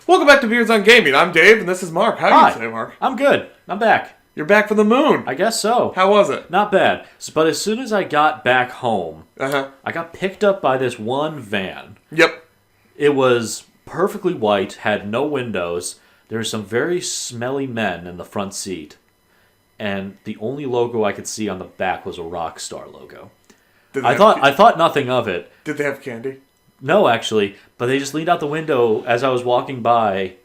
Welcome back to Beards on Gaming. I'm Dave, and this is Mark. How are you today, Mark? I'm good. I'm back. You're back from the moon. I guess so. How was it? Not bad. But as soon as I got back home, I got picked up by this one van. Yep. It was perfectly white, had no windows. There were some very smelly men in the front seat. And the only logo I could see on the back was a Rockstar logo. I thought nothing of it. Did they have candy? No, actually, but they just leaned out the window as I was walking by,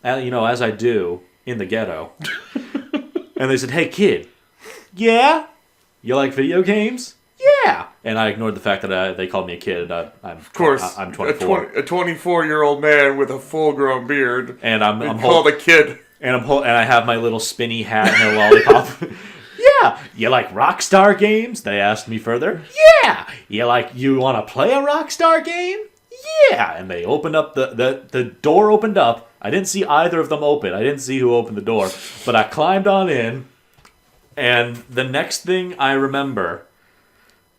as I do in the ghetto. And they said, "Hey, kid, yeah? You like video games? Yeah." And I ignored the fact that they called me a kid. I'm 24. A 24-year-old man with a full-grown beard. And I'm called a kid. And I have my little spinny hat and a lollipop. Yeah. You like Rockstar games? They asked me further. Yeah. You want to play a Rockstar game? Yeah. And they opened up, the door opened up. I didn't see either of them open. I didn't see who opened the door. But I climbed on in. And the next thing I remember,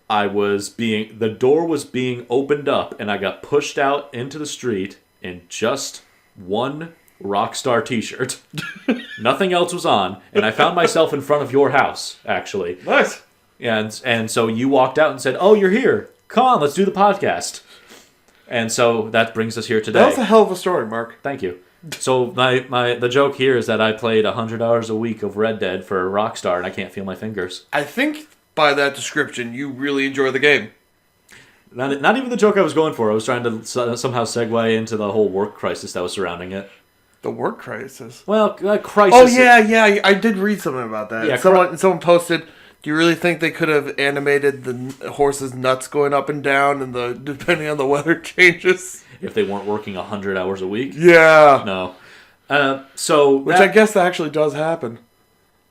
the door was being opened up. And I got pushed out into the street in just one Rockstar t-shirt. Nothing else was on, and I found myself in front of your house, actually. Nice. And so you walked out and said, "Oh, you're here. Come on, let's do the podcast." And so that brings us here today. That was a hell of a story, Mark. Thank you. So the joke here is that I played 100 hours a week of Red Dead for Rockstar, and I can't feel my fingers. I think by that description, you really enjoy the game. Not even the joke I was going for. I was trying to somehow segue into the whole work crisis that was surrounding it. The work crisis? Well, crisis. Oh, yeah. I did read something about that. Yeah, someone posted, do you really think they could have animated the horse's nuts going up and down and depending on the weather changes? If they weren't working 100 hours a week? Yeah. No. Which I guess that actually does happen.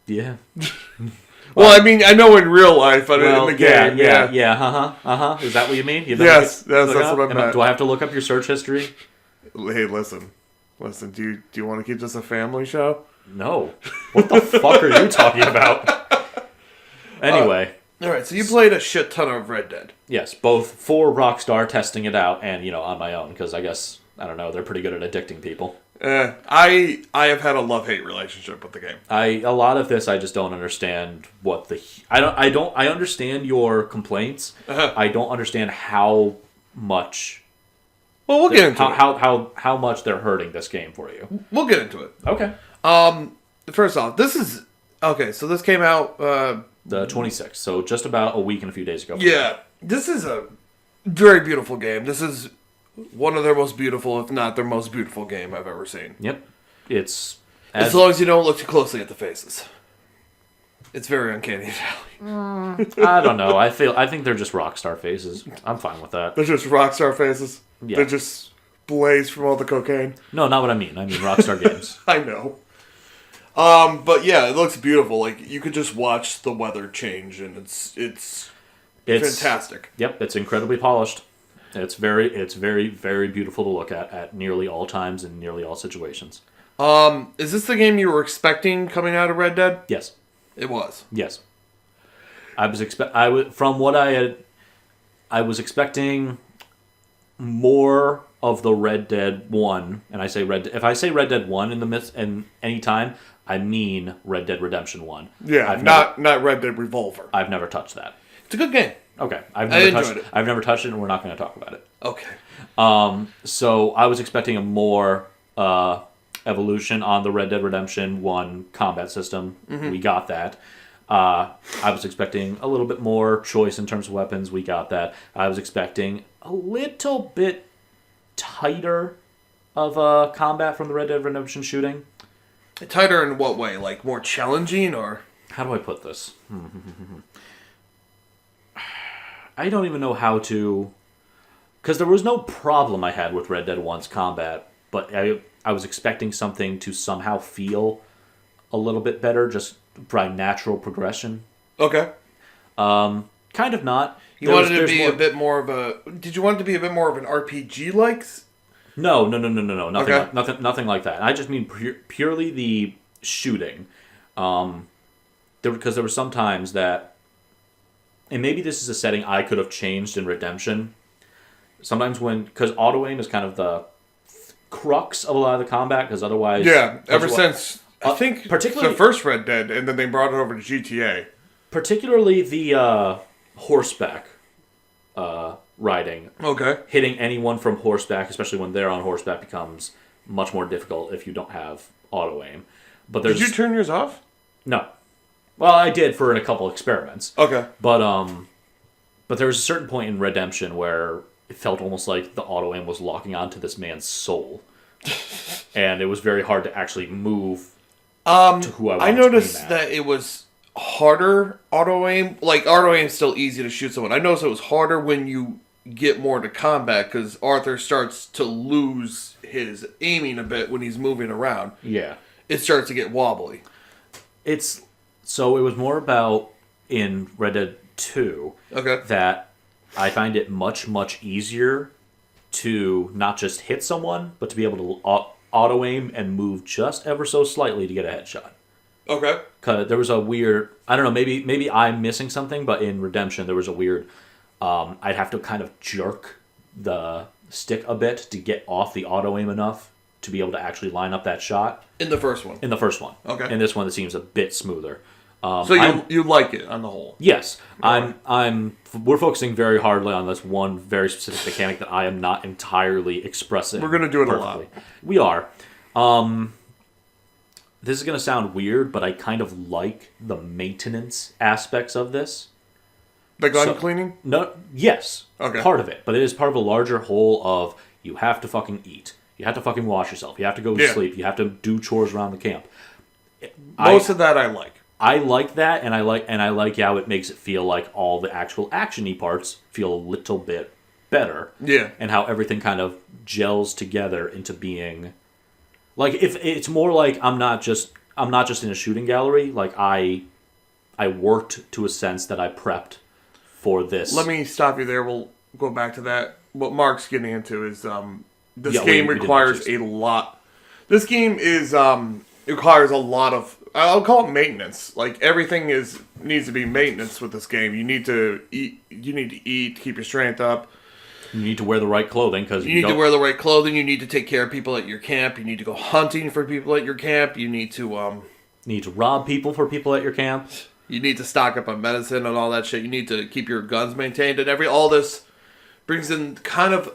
Yeah. Well, I mean, I know in real life, but in the game. Yeah. Is that what you mean? Yes, that's what I meant. Do I have to look up your search history? Hey, listen, do you want to keep this a family show? No. What the fuck are you talking about? Anyway. All right, so you played a shit ton of Red Dead. Yes, both for Rockstar, testing it out, and, on my own, because I guess, I don't know, they're pretty good at addicting people. I have had a love-hate relationship with the game. A lot of this I just don't understand I understand your complaints. I don't understand how much. Well, we'll get into it. How much they're hurting this game for you. We'll get into it. Okay. First off, so this came out the 26th, so just about a week and a few days ago. Yeah. This is a very beautiful game. This is one of their most beautiful, if not their most beautiful game I've ever seen. Yep. It's as long as you don't look too closely at the faces. It's very uncanny valley. I don't know. I think they're just Rockstar faces. I'm fine with that. They're just Rockstar faces. Yeah. They're just blazed from all the cocaine. No, not what I mean. I mean Rockstar games. I know. But yeah, it looks beautiful. Like you could just watch the weather change, and it's fantastic. Yep, it's incredibly polished. It's very, very beautiful to look at nearly all times in nearly all situations. Is this the game you were expecting coming out of Red Dead? Yes. It was. Yes. I was expecting more of the Red Dead 1, and if I say Red Dead 1 in the midst and any time, I mean Red Dead Redemption 1. Yeah, not Red Dead Revolver. I've never touched that. It's a good game. Okay. I enjoyed it. I've never touched it, and we're not going to talk about it. Okay. So I was expecting a more evolution on the Red Dead Redemption 1 combat system. Mm-hmm. We got that. I was expecting a little bit more choice in terms of weapons. We got that. I was expecting a little bit tighter of combat from the Red Dead Redemption shooting. Tighter in what way? Like more challenging, or? How do I put this? I don't even know how to... Because there was no problem I had with Red Dead 1's combat, but I was expecting something to somehow feel a little bit better, just by natural progression. Okay. Kind of not. You wanted to be a bit more of a... Did you want it to be a bit more of an RPG-like? No. Nothing like that. I just mean purely the shooting. Because there were some times that... And maybe this is a setting I could have changed in Redemption. Sometimes because auto-aim is kind of crux of a lot of the combat, because otherwise... Yeah, ever since, I think, particularly the first Red Dead, and then they brought it over to GTA. Particularly the horseback riding. Okay. Hitting anyone from horseback, especially when they're on horseback, becomes much more difficult if you don't have auto-aim. But Did you turn yours off? No. Well, I did for a couple experiments. Okay. But there was a certain point in Redemption where it felt almost like the auto-aim was locking onto this man's soul. And it was very hard to actually move to who I wanted to aim at. I noticed that it was harder auto-aim. Like, auto-aim's still easy to shoot someone. I noticed it was harder when you get more into combat, because Arthur starts to lose his aiming a bit when he's moving around. Yeah. It starts to get wobbly. So it was more about, in Red Dead 2, that I find it much, much easier to not just hit someone, but to be able to auto-aim and move just ever so slightly to get a headshot. Okay. Because there was a weird... I don't know, maybe I'm missing something, but in Redemption there was a weird... I'd have to kind of jerk the stick a bit to get off the auto-aim enough to be able to actually line up that shot. In the first one? In the first one. Okay. In this one, it seems a bit smoother. So you like it on the whole? Yes. We're focusing very hardly on this one very specific mechanic that I am not entirely expressing. We're going to do it perfectly. a lot. We are. This is going to sound weird, but I kind of like the maintenance aspects of this. The gun cleaning? No, yes. Okay. Part of it. But it is part of a larger whole of you have to fucking eat. You have to fucking wash yourself. You have to go to sleep. You have to do chores around the camp. Most of that I like. I like that, and I like how it makes it feel like all the actual action-y parts feel a little bit better. Yeah. And how everything kind of gels together into being like, if it's more like I'm not just in a shooting gallery. Like I worked to a sense that I prepped for this. Let me stop you there. We'll go back to that. What Mark's getting into is this game requires a lot. This game is requires a lot of, I'll call it maintenance. Like, everything needs to be maintenance with this game. You need to eat. You need to eat, keep your strength up. You need to wear the right clothing because you need to wear the right clothing. You need to take care of people at your camp. You need to go hunting for people at your camp. You need to rob people for people at your camp. You need to stock up on medicine and all that shit. You need to keep your guns maintained, and all this brings in kind of.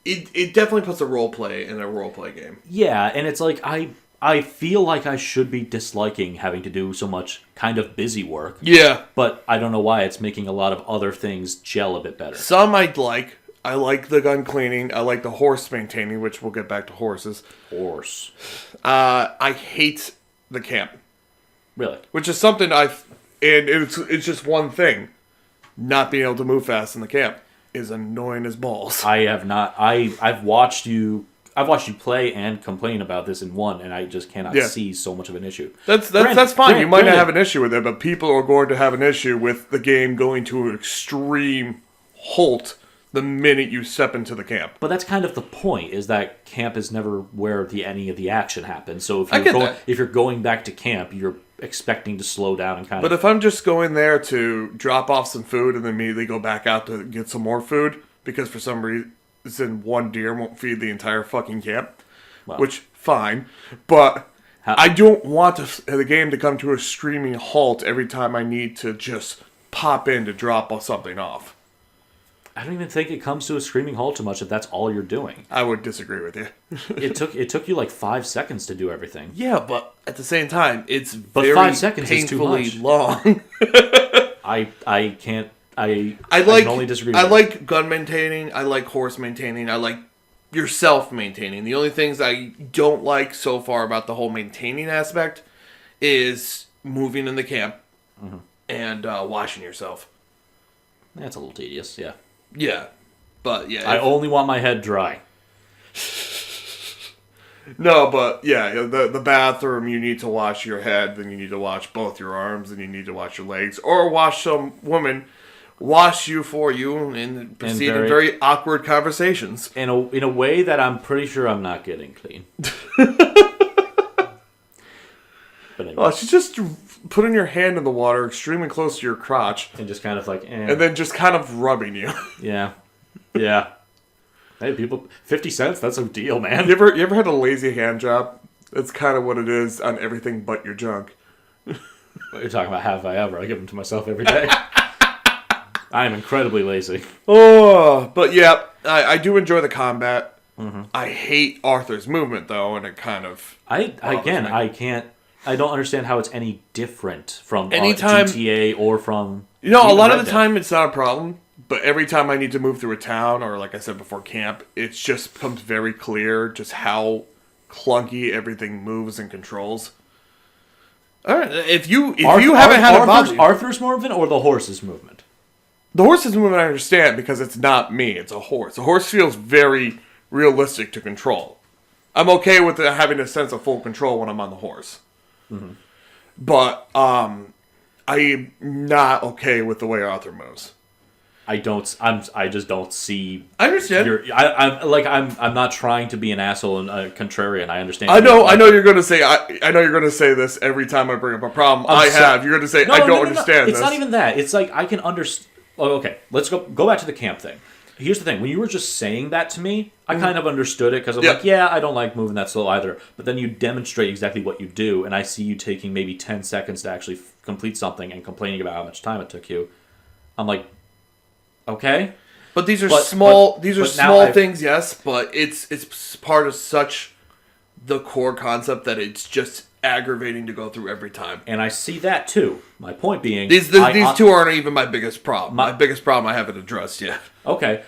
It definitely puts a role play in a role play game. Yeah, and it's like I feel like I should be disliking having to do so much kind of busy work. Yeah. But I don't know why it's making a lot of other things gel a bit better. Some I'd like. I like the gun cleaning. I like the horse maintaining, which we'll get back to horses. Horse. I hate the camp. Really? Which is something and it's just one thing. Not being able to move fast in the camp is annoying as balls. I have not. I've watched you play and complain about this in one, and I just cannot see so much of an issue. That's fine. You might not have an issue with it, but people are going to have an issue with the game going to an extreme halt the minute you step into the camp. But that's kind of the point, is that camp is never where any of the action happens. So if you're going back to camp, you're expecting to slow down and kind of... But if I'm just going there to drop off some food and then immediately go back out to get some more food, because for some reason one deer won't feed the entire fucking camp, which, fine, but I don't want the game to come to a screaming halt every time I need to just pop in to drop something off. I don't even think it comes to a screaming halt too much if that's all you're doing. I would disagree with you. It took you like 5 seconds to do everything. Yeah, but at the same time, it's but very 5 seconds painfully is too much. Long. I can't. I can only disagree. I like gun maintaining. I like horse maintaining. I like yourself maintaining. The only things I don't like so far about the whole maintaining aspect is moving in the camp and washing yourself. That's a little tedious. Yeah. Yeah, but yeah. I only want my head dry. No, but yeah, the bathroom, you need to wash your head, then you need to wash both your arms, then you need to wash your legs, or wash some woman wash you for you and proceed in very awkward conversations. In a way that I'm pretty sure I'm not getting clean. But anyway. Well, she's just putting your hand in the water extremely close to your crotch. And just kind of like, And then just kind of rubbing you. Yeah. Yeah. Hey, people, 50 cents, that's a deal, man. You ever had a lazy hand job? That's kind of what it is on everything but your junk. What you're talking about, have I ever? I give them to myself every day. I am incredibly lazy. Oh, but yeah, I do enjoy the combat. Mm-hmm. I hate Arthur's movement, though, and it kind of... I don't understand how it's any different from GTA or from... You know, a lot of the time it's not a problem, but every time I need to move through a town, or like I said before, camp, it just becomes very clear just how clunky everything moves and controls. All right, if you haven't had Arthur's movement or the horse's movement? The horse's movement I understand because it's not me, it's a horse. A horse feels very realistic to control. I'm okay with having a sense of full control when I'm on the horse. Mm-hmm. But I'm not okay with the way Arthur moves. I just don't see. I understand. I'm not trying to be an asshole and a contrarian. I understand. I know you're going to say. I know you're going to say this every time I bring up a problem. You're going to say I don't understand. It's not even that. It's like I can understand. Oh, okay, let's go back to the camp thing. Here's the thing. When you were just saying that to me, I kind of understood it because I'm like, yeah, I don't like moving that slow either. But then you demonstrate exactly what you do, and I see you taking maybe 10 seconds to actually complete something and complaining about how much time it took you. I'm like, okay. But these are small things, yes, but it's part of such the core concept that it's just aggravating to go through every time. And I see that too. My point being... These two aren't even my biggest problem. My biggest problem I haven't addressed yet. Okay.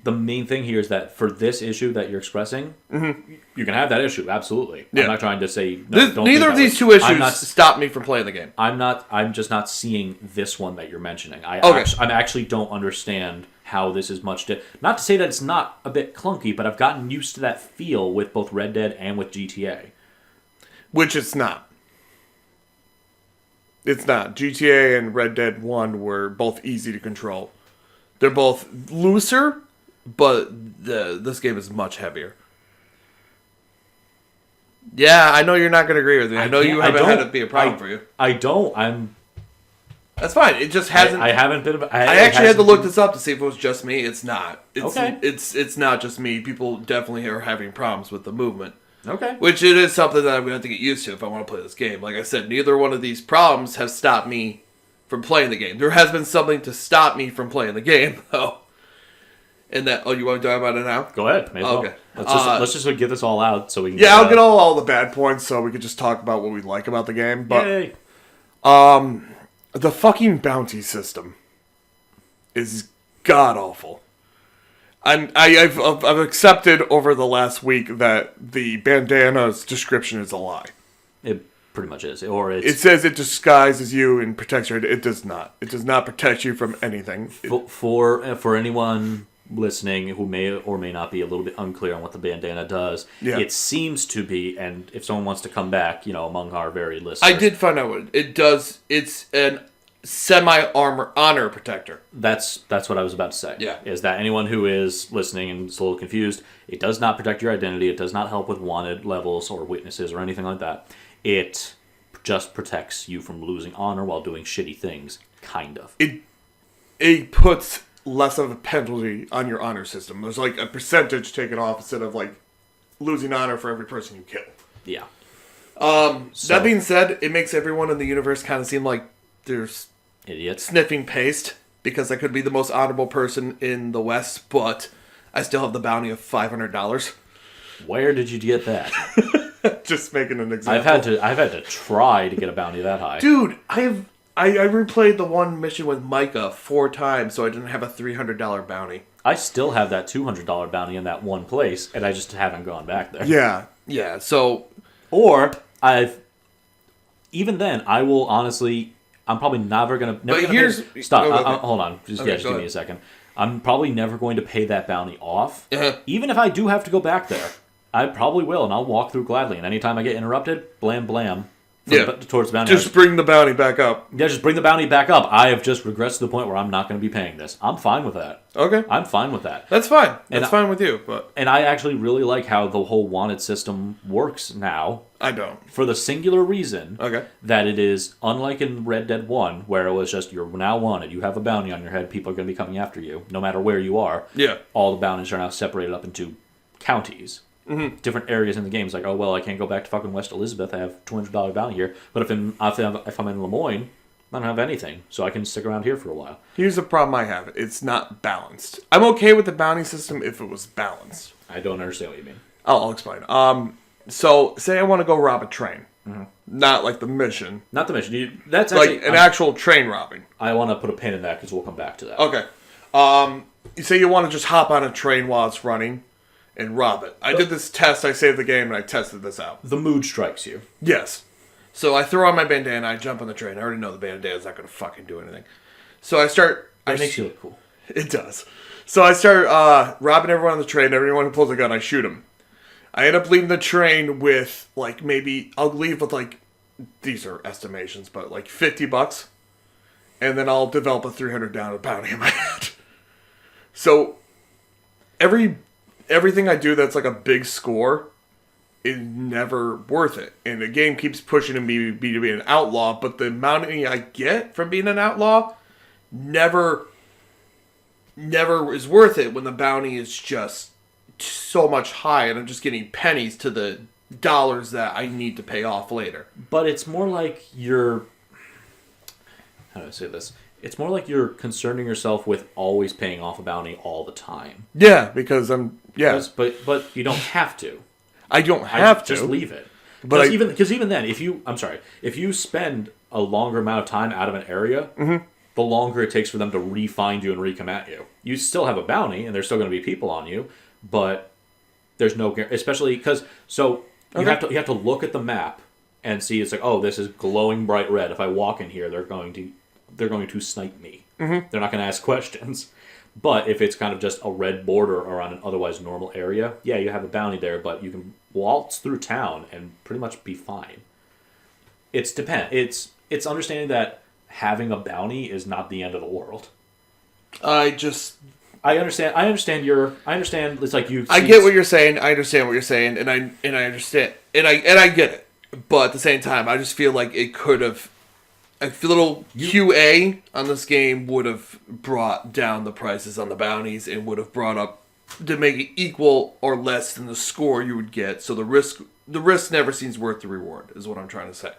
The main thing here is that for this issue that you're expressing, you can have that issue, absolutely. Yeah. I'm not trying to say... No, neither of these two issues stop me from playing the game. I'm just not seeing this one that you're mentioning. I actually don't understand how this is much... Not to say that it's not a bit clunky, but I've gotten used to that feel with both Red Dead and with GTA. Which it's not. It's not. GTA and Red Dead 1 were both easy to control. They're both looser, but this game is much heavier. Yeah, I know you're not going to agree with me. I know you haven't had it be a problem for you. I don't. That's fine. It just hasn't... I haven't been... I actually had to look this up to see if it was just me. It's not. Okay. It's not just me. People definitely are having problems with the movement. Okay. Which it is something that I'm going to have to get used to if I want to play this game. Like I said, neither one of these problems have stopped me from playing the game. There has been something to stop me from playing the game, though. And that... Oh, you want to talk about it now? Go ahead. Okay. Let's just get this all out so we can... Yeah, I'll get all the bad points so we can just talk about what we like about the game. But, yay! The fucking bounty system is god-awful. I've accepted over the last week that the bandana's description is a lie. It pretty much is. It says it disguises you and protects you. It does not. It does not protect you from anything. For anyone listening who may or may not be a little bit unclear on what the bandana does, it seems to be, and if someone wants to come back, among our very listeners. I did find out what it does. It's an semi-armor honor protector. That's what I was about to say. Yeah. Is that anyone who is listening and is a little confused, it does not protect your identity, it does not help with wanted levels or witnesses or anything like that. It just protects you from losing honor while doing shitty things, kind of. It puts less of a penalty on your honor system. There's like a percentage taken off instead of like losing honor for every person you kill. Yeah. That being said, it makes everyone in the universe kind of seem like there's idiots sniffing paste, because I could be the most honorable person in the West, but I still have the bounty of $500. Where did you get that? Just making an example. I've had to try to get a bounty that high. Dude, I replayed the one mission with Micah 4 times, so I didn't have a $300 bounty. I still have that $200 bounty in that one place, and I just haven't gone back there. Yeah. So, even then, I will honestly. I'm probably never gonna. Stop. Hold on. Just give me a second. I'm probably never going to pay that bounty off. Even if I do have to go back there, I probably will, and I'll walk through gladly. And anytime I get interrupted, blam blam, towards the bounty. Just bring the bounty back up. Yeah, just bring the bounty back up. I have just regressed to the point where I'm not going to be paying this. I'm fine with that. Okay. I'm fine with that. That's fine. That's fine with you. And I actually really like how the whole wanted system works now. I don't. For the singular reason that it is, unlike in Red Dead 1, where it was just, you're now wanted, you have a bounty on your head, people are going to be coming after you, no matter where you are. Yeah. All the bounties are now separated up into counties. Mm-hmm. Different areas in the game. It's like, oh, well, I can't go back to fucking West Elizabeth, I have $200 bounty here. But if I'm in Lemoyne, I don't have anything, so I can stick around here for a while. Here's the problem I have. It's not balanced. I'm okay with the bounty system if it was balanced. I don't understand what you mean. I'll explain. So, say I want to go rob a train. Mm-hmm. Not like the mission. Not the mission. That's like actually, an actual train robbing. I want to put a pin in that because we'll come back to that. Okay. You say you want to just hop on a train while it's running and rob it. I did this test. I saved the game and I tested this out. The mood strikes you. Yes. So I throw on my bandana. I jump on the train. I already know the bandana's not going to fucking do anything. So I start... It makes you look cool. It does. So I start robbing everyone on the train. Everyone who pulls a gun, I shoot him. I end up leaving the train with, like, maybe... I'll leave with, like... These are estimations, but, like, $50. And then I'll develop a $300 bounty in my head. So, everything I do that's, like, a big score is never worth it. And the game keeps pushing me to be an outlaw, but the bounty I get from being an outlaw never is worth it when the bounty is just so much high and I'm just getting pennies to the dollars that I need to pay off later. But it's more like you're... How do I say this? It's more like you're concerning yourself with always paying off a bounty all the time. Yeah, because I'm... Yeah. But you don't have to. I don't have to. Just leave it. But because even then, if you spend a longer amount of time out of an area, mm-hmm. the longer it takes for them to re-find you and re-come at you. You still have a bounty, and there's still going to be people on you, but there's no... Especially because... So, you have to look at the map and see, it's like, oh, this is glowing bright red. If I walk in here, they're going to snipe me. Mm-hmm. They're not going to ask questions. But if it's kind of just a red border around an otherwise normal area, yeah, you have a bounty there, but you can waltz through town and pretty much be fine. It's understanding that having a bounty is not the end of the world. I understand. It's like you. I get what you're saying. I understand what you're saying, and I understand, and I get it. But at the same time, I just feel like it could have. A little QA on this game would have brought down the prices on the bounties and would have brought up to make it equal or less than the score you would get. So the risk never seems worth the reward, is what I'm trying to say.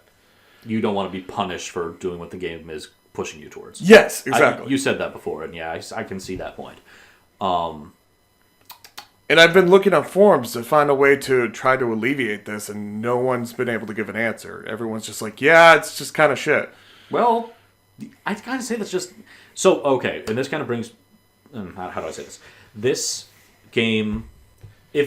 You don't want to be punished for doing what the game is pushing you towards. Yes, exactly. You said that before, and yeah, I can see that point. And I've been looking on forums to find a way to try to alleviate this, and no one's been able to give an answer. Everyone's just like, yeah, it's just kind of shit. Well, I kind of say that's just... So, okay, and this kind of brings... How do I say this? This game...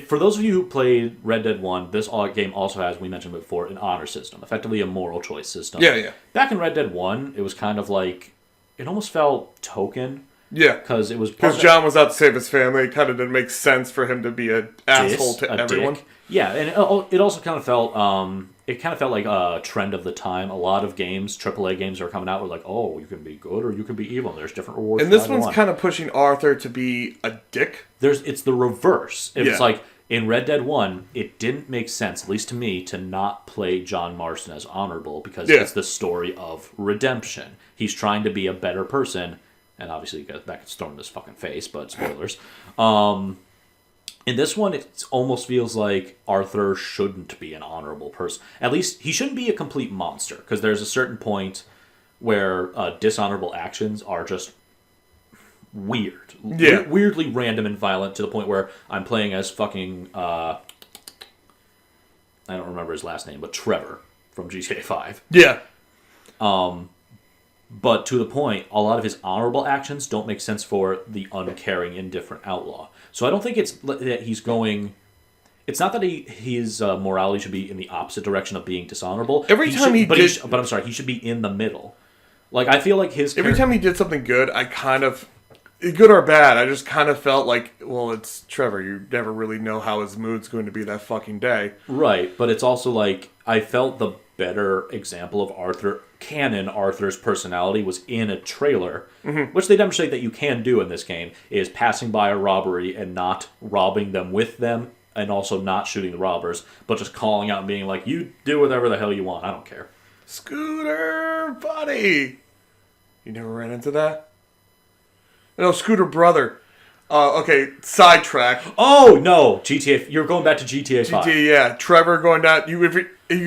For those of you who played Red Dead 1, this game also has, we mentioned before, an honor system. Effectively a moral choice system. Yeah. Back in Red Dead 1, it was kind of like... It almost felt token. Yeah. Because John was out to save his family. It kind of didn't make sense for him to be an asshole to everyone. Dick. Yeah, and it also kind of felt... It kind of felt like a trend of the time. A lot of games, AAA games, are coming out with like, oh, you can be good or you can be evil. And there's different rewards. And this one's kind of pushing Arthur to be a dick. It's the reverse. It's like in Red Dead 1, it didn't make sense, at least to me, to not play John Marston as honorable because it's the story of redemption. He's trying to be a better person, and obviously that gets thrown in his fucking face. But spoilers. In this one, it almost feels like Arthur shouldn't be an honorable person. At least, he shouldn't be a complete monster, because there's a certain point where dishonorable actions are just weird. Yeah. Weirdly random and violent to the point where I'm playing as fucking... I don't remember his last name, but Trevor from GTA 5. Yeah. But to the point, a lot of his honorable actions don't make sense for the uncaring, indifferent outlaw. So I don't think it's that he's going... It's not that his morality should be in the opposite direction of being dishonorable. But I'm sorry, he should be in the middle. Like, I feel like his... Every time he did something good, good or bad. I just kind of felt like, well, it's Trevor. You never really know how his mood's going to be that fucking day. Right, but it's also like, I felt the better example of Arthur's personality was in a trailer, which they demonstrate that you can do in this game, is passing by a robbery and not robbing them with them, and also not shooting the robbers, but just calling out and being like, you do whatever the hell you want, I don't care. Scooter, buddy! You never ran into that? No, Scooter brother. Okay, sidetrack. Oh, no! GTA, you're going back to GTA 5. GTA, yeah. Trevor going down. You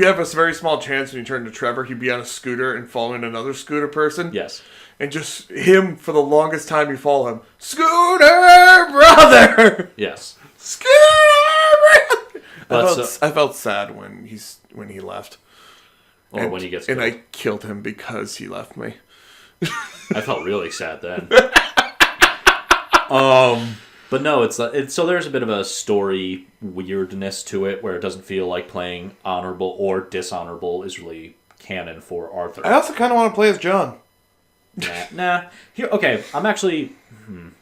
have a very small chance when you turn to Trevor, he'd be on a scooter and following another scooter person. Yes. And just him, for the longest time you follow him. Scooter brother! Yes. Scooter brother! I felt sad when he left. Or when he gets killed. And I killed him because he left me. I felt really sad then. But no, it's so there's a bit of a story weirdness to it where it doesn't feel like playing honorable or dishonorable is really canon for Arthur. I also kind of want to play as John. Nah. Here, okay, I'm actually.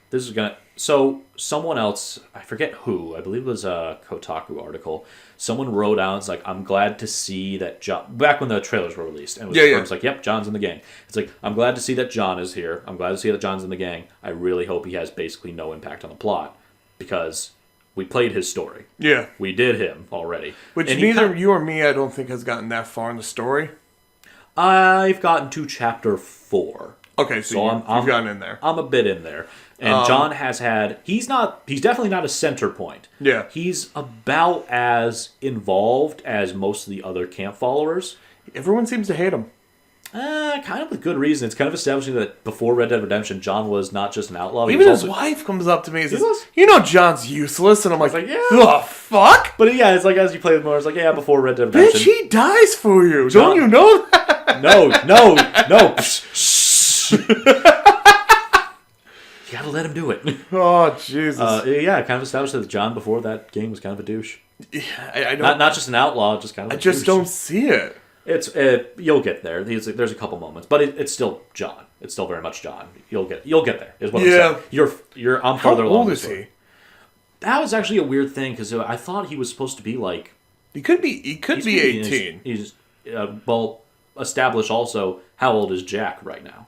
This is gonna. So someone else, I forget who, I believe it was a Kotaku article. Someone wrote out, it's like, I'm glad to see that John. Back when the trailers were released, and it was like, yep, John's in the gang. It's like, I'm glad to see that John is here. I'm glad to see that John's in the gang. I really hope he has basically no impact on the plot because we played his story. Yeah, we did him already. Which neither you or me, I don't think, has gotten that far in the story. I've gotten to chapter 4. Okay, so you've gotten in there. I'm a bit in there. And John has had... He's definitely not a center point. Yeah. He's about as involved as most of the other camp followers. Everyone seems to hate him. Kind of with good reason. It's kind of establishing that before Red Dead Redemption, John was not just an outlaw. Even his wife comes up to me and says, you know John's useless. And I'm like yeah. The fuck? But yeah, it's like as you play more, it's like, yeah, before Red Dead Redemption. Bitch, he dies for you. Don't you know that? No. You gotta let him do it. Oh, Jesus. Yeah, kind of established that John before that game was kind of a douche. Yeah, I don't... Not just an outlaw, just kind of a douche. I just don't see it. You'll get there. There's a couple moments, but it's still John. It's still very much John. You'll get there. Is what I'm saying. I'm farther along. How old is he? That was actually a weird thing because I thought he was supposed to be like. He could be 18. He's establish also how old is Jack right now.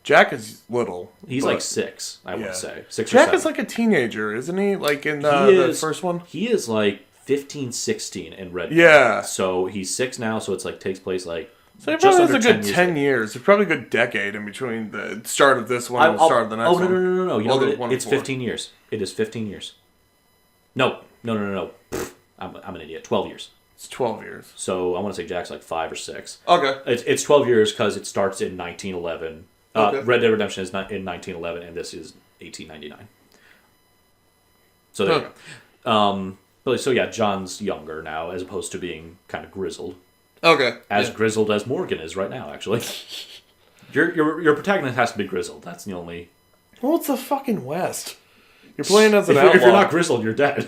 Jack is little. He's like 6, I would say. 6 Jack or 7. is like a teenager, isn't he? Like in the first one? He is like 15, 16 in Red Dead. Yeah. So he's 6 now, so it's like takes place like so he probably has a good 10 years. It's probably a good decade in between the start of this one and the start of the next one. No. You know it's 15 years. It is 15 years. No. Pfft, I'm an idiot. 12 years. It's 12 years. So I want to say Jack's like 5 or 6. Okay. It's 12 years because it starts in 1911. Okay. Red Dead Redemption is not in 1911, and this is 1899. So there you go. But so yeah, John's younger now, as opposed to being kind of grizzled. Okay. Grizzled as Morgan is right now, actually. Your protagonist has to be grizzled. That's the only. Well, it's the fucking West. You're playing as an outlaw. If you're not grizzled, you're dead.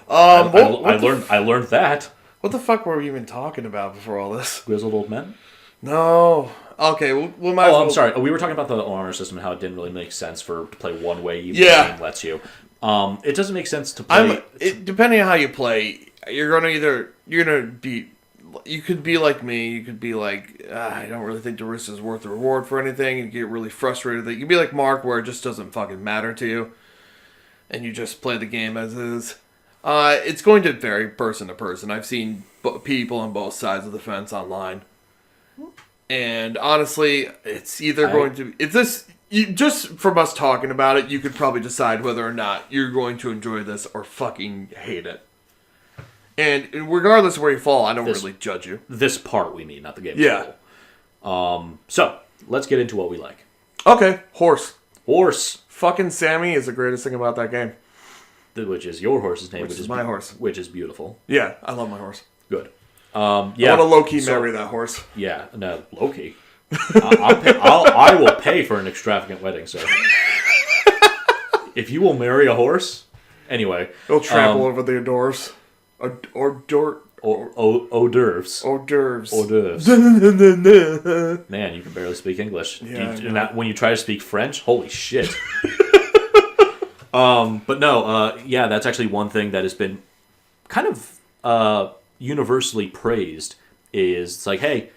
I learned that. What the fuck were we even talking about before all this? Grizzled old men? No. Okay, I'm sorry. We were talking about the honor system and how it didn't really make sense to play one way even the game lets you. It doesn't make sense to play... depending on how you play, you're gonna be... You could be like me. You could be like, I don't really think the risk is worth the reward for anything, and you get really frustrated. You could be like Mark, where it just doesn't fucking matter to you, and you just play the game as is. It's going to vary person to person. I've seen people on both sides of the fence online. And honestly, it's either going to... just from us talking about it, you could probably decide whether or not you're going to enjoy this or fucking hate it. And regardless of where you fall, I don't really judge you. This part we mean, not the game. Yeah. So, let's get into what we like. Okay, horse. Fucking Sammy is the greatest thing about that game. Which is your horse's name. Which is my horse. Which is beautiful. Yeah, I love my horse. Good. I want to low-key marry that horse. Yeah, no, low-key. I will pay for an extravagant wedding, sir. If you will marry a horse... Anyway. He'll trample over the doors. hors d'oeuvres. Hors d'oeuvres. Hors d'oeuvres. Man, you can barely speak English. Yeah, when you try to speak French, holy shit. But no, that's actually one thing that has been kind of universally praised. Is it's like, hey,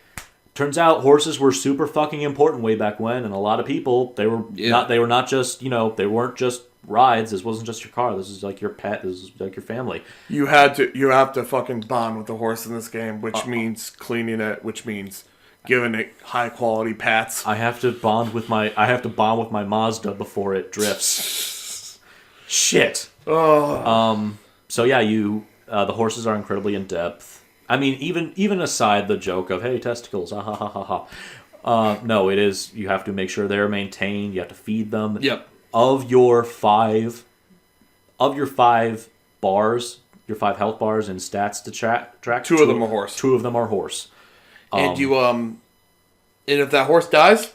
turns out horses were super fucking important way back when, and a lot of people they were not just they weren't just rides. This wasn't just your car. This is like your pet. This is like your family. You have to fucking bond with the horse in this game, which means cleaning it, which means giving it high quality pats. I have to bond with my Mazda before it drifts. Shit. Oh. So yeah, the horses are incredibly in depth. I mean, even aside the joke of hey testicles, ha ha ha ha ha. No, it is. You have to make sure they're maintained. You have to feed them. Yep. Of your five bars, your 5 health bars and stats to track. 2 of them are horse. 2 of them are horse. And and if that horse dies,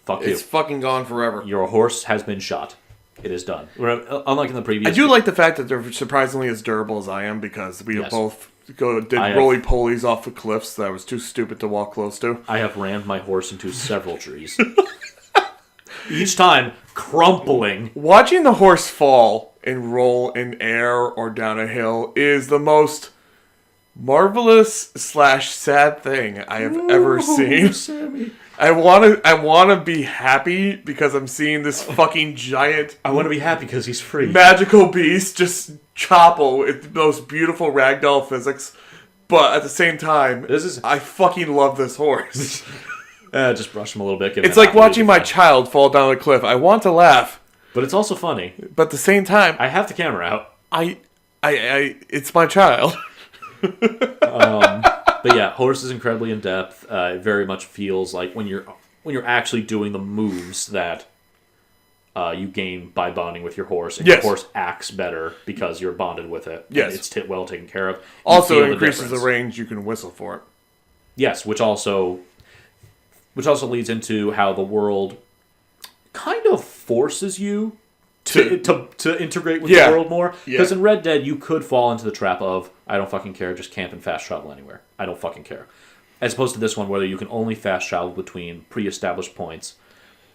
fuck it's fucking gone forever. Your horse has been shot. It is done. Unlike in the previous. I do like the fact that they're surprisingly as durable as I am because we have both did roly-polies off the cliffs that I was too stupid to walk close to. I have rammed my horse into several trees. Each time, crumpling. Watching the horse fall and roll in air or down a hill is the most marvelous / sad thing I have ever seen. Sammy. I want to be happy because I'm seeing this fucking giant. I want to be happy because he's free. Magical beast just chopple with the most beautiful ragdoll physics, but at the same time, I fucking love this horse. Just brush him a little bit. It's like watching my child fall down a cliff. I want to laugh, but it's also funny. But at the same time, I have the camera out. It's my child. But yeah, horse is incredibly in depth. It very much feels like when you're actually doing the moves that you gain by bonding with your horse, and your horse acts better because you're bonded with it. Yes, and it's well taken care of. Also increases the range you can whistle for it. Yes, which also leads into how the world kind of forces you to integrate with the world more. Because in Red Dead, you could fall into the trap of, I don't fucking care, just camp and fast travel anywhere. I don't fucking care. As opposed to this one, where you can only fast travel between pre-established points.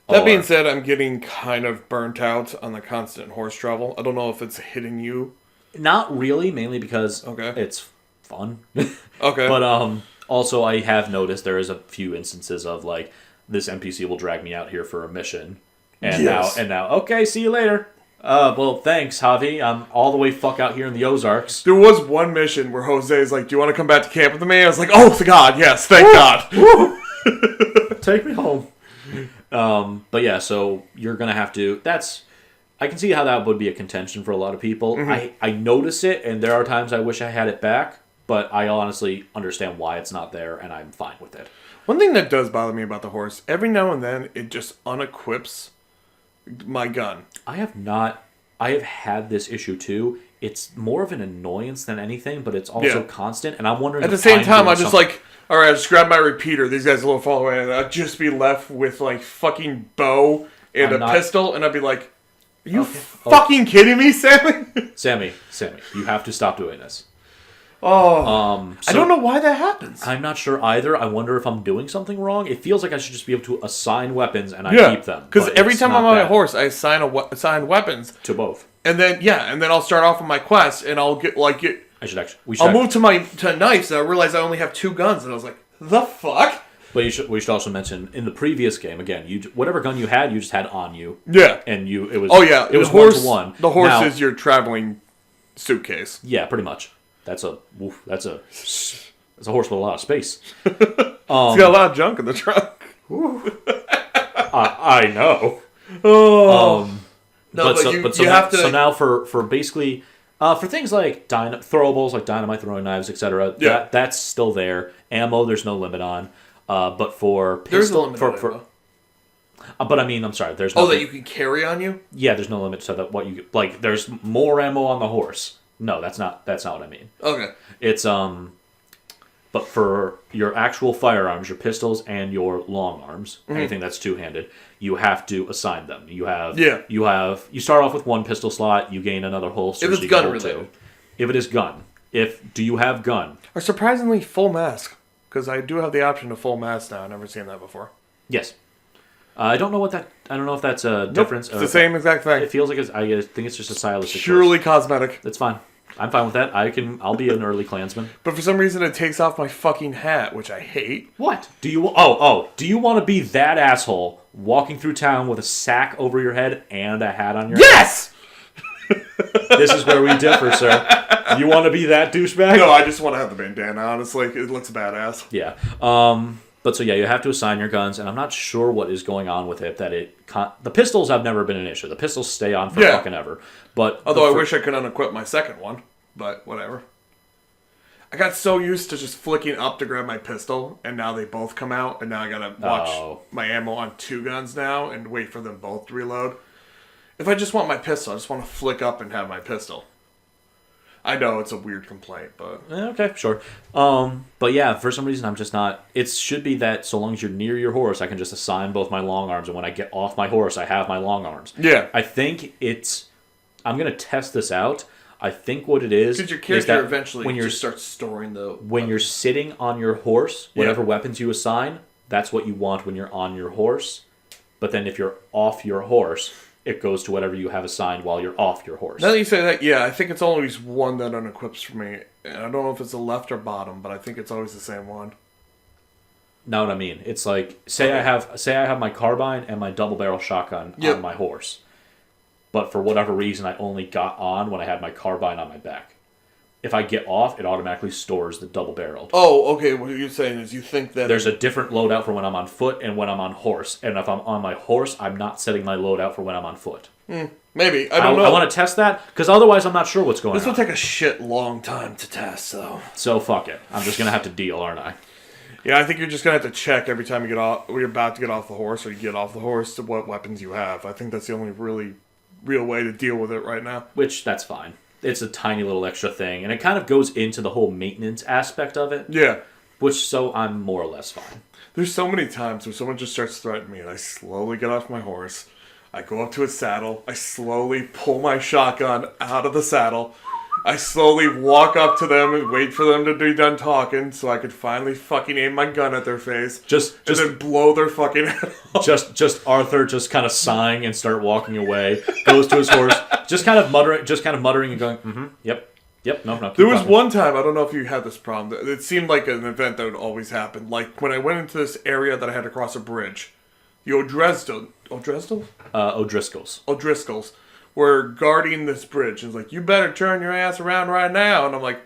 That being said, I'm getting kind of burnt out on the constant horse travel. I don't know if it's hitting you. Not really, mainly because it's fun. Okay. But also, I have noticed there is a few instances of, like, this NPC will drag me out here for a mission. And now, okay, see you later. Well, thanks, Javi. I'm all the way fuck out here in the Ozarks. There was one mission where Jose's like, do you want to come back to camp with me? I was like, oh, God, yes, thank God. Take me home. But yeah, so you're going to have to... I can see how that would be a contention for a lot of people. Mm-hmm. I notice it, and there are times I wish I had it back, but I honestly understand why it's not there, and I'm fine with it. One thing that does bother me about the horse, every now and then, it just unequips my gun. I have had this issue too. It's more of an annoyance than anything, but it's also constant, and I'm wondering at the same time, I'm just like, alright, I just grab my repeater, these guys are a little far away, and I'd just be left with like fucking bow and a pistol, and I'd be like, are you fucking kidding me, Sammy? Sammy, you have to stop doing this. So I don't know why that happens. I'm not sure either. I wonder if I'm doing something wrong. It feels like I should just be able to assign weapons and I keep them. Because every time I'm on a horse, I assign weapons to both. And then I'll start off with my quest, and I'll get like it. I'll move to knives, and I realize I only have 2 guns, and I was like, the fuck. But we should also mention in the previous game again, whatever gun you had, you just had on you. Yeah, and it was it was horse, 1-to-1. The horse is your traveling suitcase. Yeah, pretty much. That's a horse with a lot of space. It's got a lot of junk in the trunk. I know. So now for basically for things like throwables like dynamite, throwing knives, etc. That's still there. Ammo, there's no limit on. But for pistol, but I mean, I'm sorry. There's that you can carry on you. Yeah, there's no limit to that. What you like? There's more ammo on the horse. No, that's not what I mean. Okay. It's but for your actual firearms, your pistols and your long arms, anything that's two-handed, you have to assign them. You start off with 1 pistol slot, you gain another holster. If it's gun related. If it is gun. Do you have gun? Or surprisingly full mask. Because I do have the option of full mask now. I've never seen that before. Yes. I don't know if that's a difference. It's the same exact thing. It feels like I think it's just a stylistic Purely choice. cosmetic. That's fine. I'm fine with that. I'll be an early Klansman. But for some reason it takes off my fucking hat, which I hate. What? Do you want to be that asshole walking through town with a sack over your head and a hat on your head? Yes! This is where we differ, sir. You want to be that douchebag? No, I just want to have the bandana, honestly. It looks badass. Yeah. But so yeah, you have to assign your guns, and I'm not sure what is going on with it. The pistols have never been an issue. The pistols stay on for fucking ever. But although I wish I could unequip my second one, but whatever. I got so used to just flicking up to grab my pistol, and now they both come out, and now I gotta watch my ammo on two guns now and wait for them both to reload. If I just want my pistol, I just want to flick up and have my pistol. I know it's a weird complaint, but... Okay, sure. But yeah, for some reason I'm just not... It should be that so long as you're near your horse, I can just assign both my long arms, and when I get off my horse, I have my long arms. Yeah. I think it's... I'm going to test this out. I think what it is... Because your character eventually when just starts storing the... When you're sitting on your horse, whatever weapons you assign, that's what you want when you're on your horse. But then if you're off your horse... It goes to whatever you have assigned while you're off your horse. Now that you say that, yeah, I think it's always one that unequips for me. And I don't know if it's the left or bottom, but I think it's always the same one. Know what I mean? It's like say I have my carbine and my double barrel shotgun on my horse, but for whatever reason I only got on when I had my carbine on my back. If I get off, it automatically stores the double barreled. Oh, okay. What you're saying is you think that... There's a different loadout for when I'm on foot and when I'm on horse. And if I'm on my horse, I'm not setting my loadout for when I'm on foot. Maybe. I don't know. I want to test that, because otherwise I'm not sure what's going on. This will take a shit long time to test, though. So fuck it. I'm just going to have to deal, aren't I? Yeah, I think you're just going to have to check every time you get off, or you're about to get off the horse, or you get off the horse, to what weapons you have. I think that's the only really real way to deal with it right now. Which, that's fine. It's a tiny little extra thing, and it kind of goes into the whole maintenance aspect of it. Yeah. So I'm more or less fine. There's so many times where someone just starts threatening me, and I slowly get off my horse. I go up to his saddle. I slowly pull my shotgun out of the saddle. I slowly walk up to them and wait for them to be done talking so I could finally fucking aim my gun at their face. Just and then blow their fucking head off. Just Arthur just kind of sighing and start walking away. Goes to his horse, just kind of muttering and going, yep, no. There was one time, I don't know if you had this problem, it seemed like an event that would always happen. Like when I went into this area that I had to cross a bridge, the O'Driscolls were guarding this bridge. And it's like, you better turn your ass around right now. And I'm like,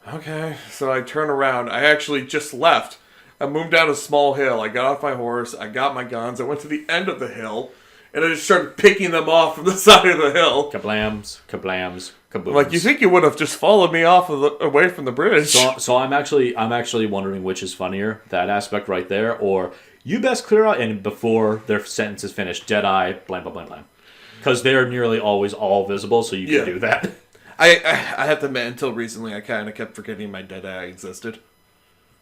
okay. So I turn around. I actually just left. I moved down a small hill. I got off my horse. I got my guns. I went to the end of the hill. And I just started picking them off from the side of the hill. Kablams, kabooms. Like, you think you would have just followed me off away from the bridge. So I'm actually wondering which is funnier, that aspect right there, or you best clear out, and before their sentence is finished, Deadeye, blam, blam, blam, blam. Because they're nearly always all visible, so you can do that. I have to admit, until recently, I kind of kept forgetting my Deadeye existed.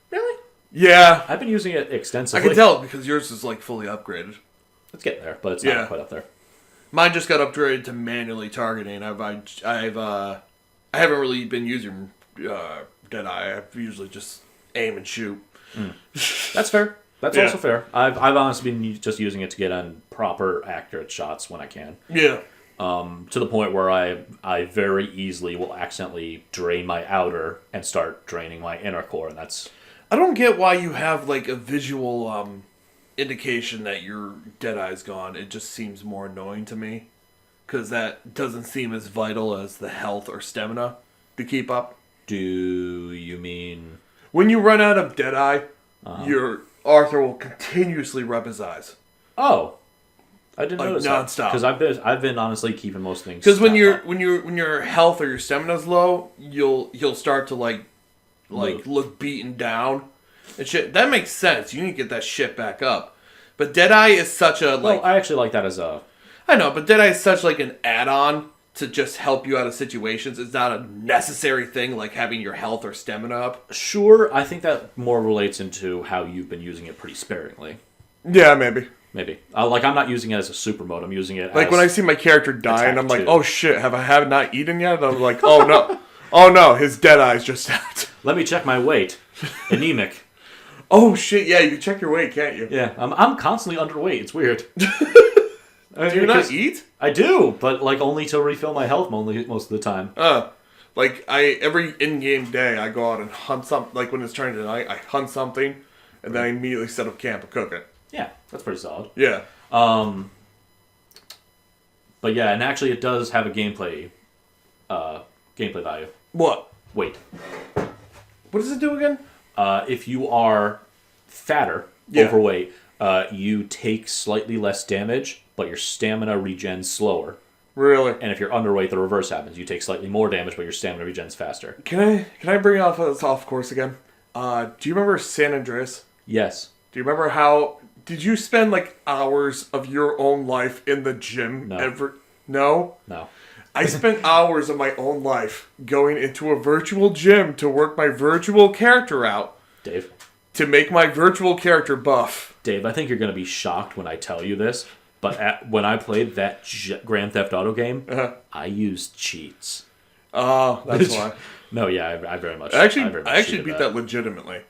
Really? Yeah. I've been using it extensively. I can tell, because yours is, like, fully upgraded. It's getting there, but it's not quite up there. Mine just got upgraded to manually targeting. I haven't really been using Deadeye. I usually just aim and shoot. That's fair. That's also fair. I've honestly been just using it to get on proper, accurate shots when I can. Yeah. To the point where I very easily will accidentally drain my outer and start draining my inner core, and that's... I don't get why you have, like, a visual indication that your Deadeye's gone. It just seems more annoying to me. Because that doesn't seem as vital as the health or stamina to keep up. Do you mean... When you run out of Deadeye, your Arthur will continuously rub his eyes. Oh, I didn't notice nonstop. Because I've been honestly keeping most things. Because when your health or your stamina's low, you'll start to like look beaten down and shit. That makes sense. You need to get that shit back up. But Deadeye is such a like. Well, I actually like that as a. I know, but Deadeye is such like an add-on to just help you out of situations. It's not a necessary thing like having your health or stamina up. Sure, I think that more relates into how you've been using it pretty sparingly. Yeah, maybe. Maybe. Like, I'm not using it as a super mode. I'm using it like as... when I see my character die and I'm like, oh shit, have I not eaten yet? And I'm like, oh no. Oh no, his dead eye's just out. Let me check my weight. Anemic. Oh shit, yeah, you can check your weight, can't you? Yeah, I'm constantly underweight. It's weird. Do you not eat? I do, but like only to refill my health most of the time. Like every in-game day I go out and hunt something. Like when it's turning to night, I hunt something, and then I immediately set up camp and cook it. Yeah, that's pretty solid. Yeah. But yeah, and actually it does have a gameplay value. What? Weight. What does it do again? If you are fatter, overweight, you take slightly less damage, but your stamina regens slower. Really? And if you're underweight, the reverse happens. You take slightly more damage, but your stamina regens faster. Can I bring us off course again? Do you remember San Andreas? Yes. Do you remember how... Did you spend, like, hours of your own life in the gym? No. No? No. I spent hours of my own life going into a virtual gym to work my virtual character out. Dave? To make my virtual character buff. Dave, I think you're going to be shocked when I tell you this, but when I played that Grand Theft Auto game, I used cheats. Oh, that's why. No, yeah, I very much... I actually beat that legitimately.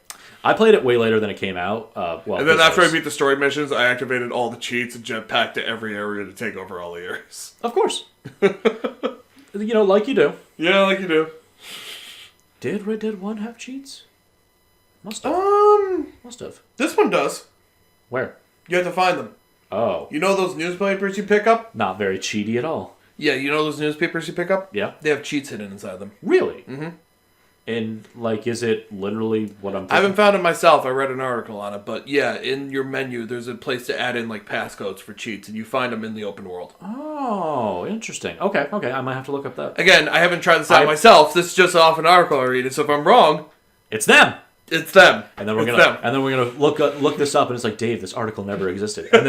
I played it way later than it came out. And then after I beat the story missions, I activated all the cheats and jetpacked to every area to take over all the areas. Of course. Like you do. Yeah, like you do. Did Red Dead 1 have cheats? Must have. Must have. This one does. Where? You have to find them. Oh. You know those newspapers you pick up? Not very cheaty at all. Yeah, you know those newspapers you pick up? Yeah. They have cheats hidden inside them. Really? Mm-hmm. And, is it literally what I'm thinking? I haven't found it myself. I read an article on it. But, yeah, in your menu, there's a place to add in, passcodes for cheats. And you find them in the open world. Oh, interesting. Okay. I might have to look up that. Again, I haven't tried this out myself. This is just off an article I read. So if I'm wrong... It's them! It's them. And then we're gonna look this up, and it's like, Dave, this article never existed. And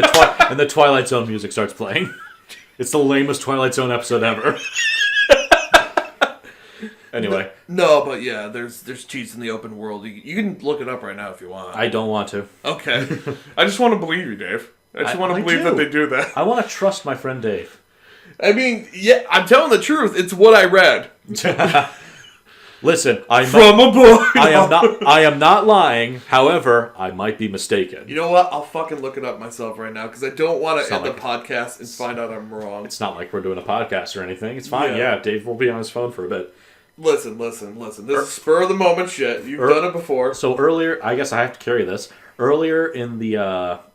the Twilight Zone music starts playing. It's the lamest Twilight Zone episode ever. Anyway. No, but yeah, there's cheats in the open world. You can look it up right now if you want. I don't want to. Okay. I just want to believe you, Dave. I just want to believe that they do that. I want to trust my friend Dave. I mean, yeah, I'm telling the truth. It's what I read. Listen, from a book. I am not lying. However, I might be mistaken. You know what? I'll fucking look it up myself right now because I don't want to end the podcast and find out I'm wrong. It's not like we're doing a podcast or anything. It's fine. Yeah, Dave will be on his phone for a bit. Listen. This is spur of the moment shit. You've done it before. So earlier, I guess I have to carry this. Earlier in the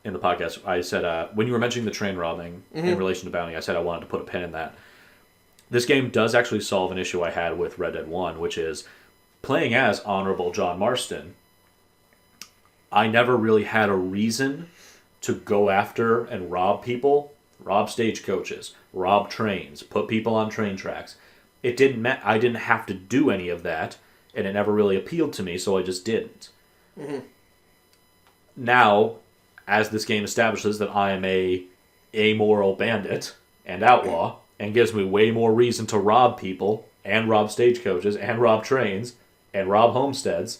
podcast, I said when you were mentioning the train robbing in relation to bounty, I said I wanted to put a pin in that. This game does actually solve an issue I had with Red Dead 1, which is playing as Honorable John Marston. I never really had a reason to go after and rob people, rob stagecoaches, rob trains, put people on train tracks. I didn't have to do any of that, and it never really appealed to me, so I just didn't. Mm-hmm. Now, as this game establishes that I am a amoral bandit and outlaw, and gives me way more reason to rob people, and rob stagecoaches, and rob trains, and rob homesteads,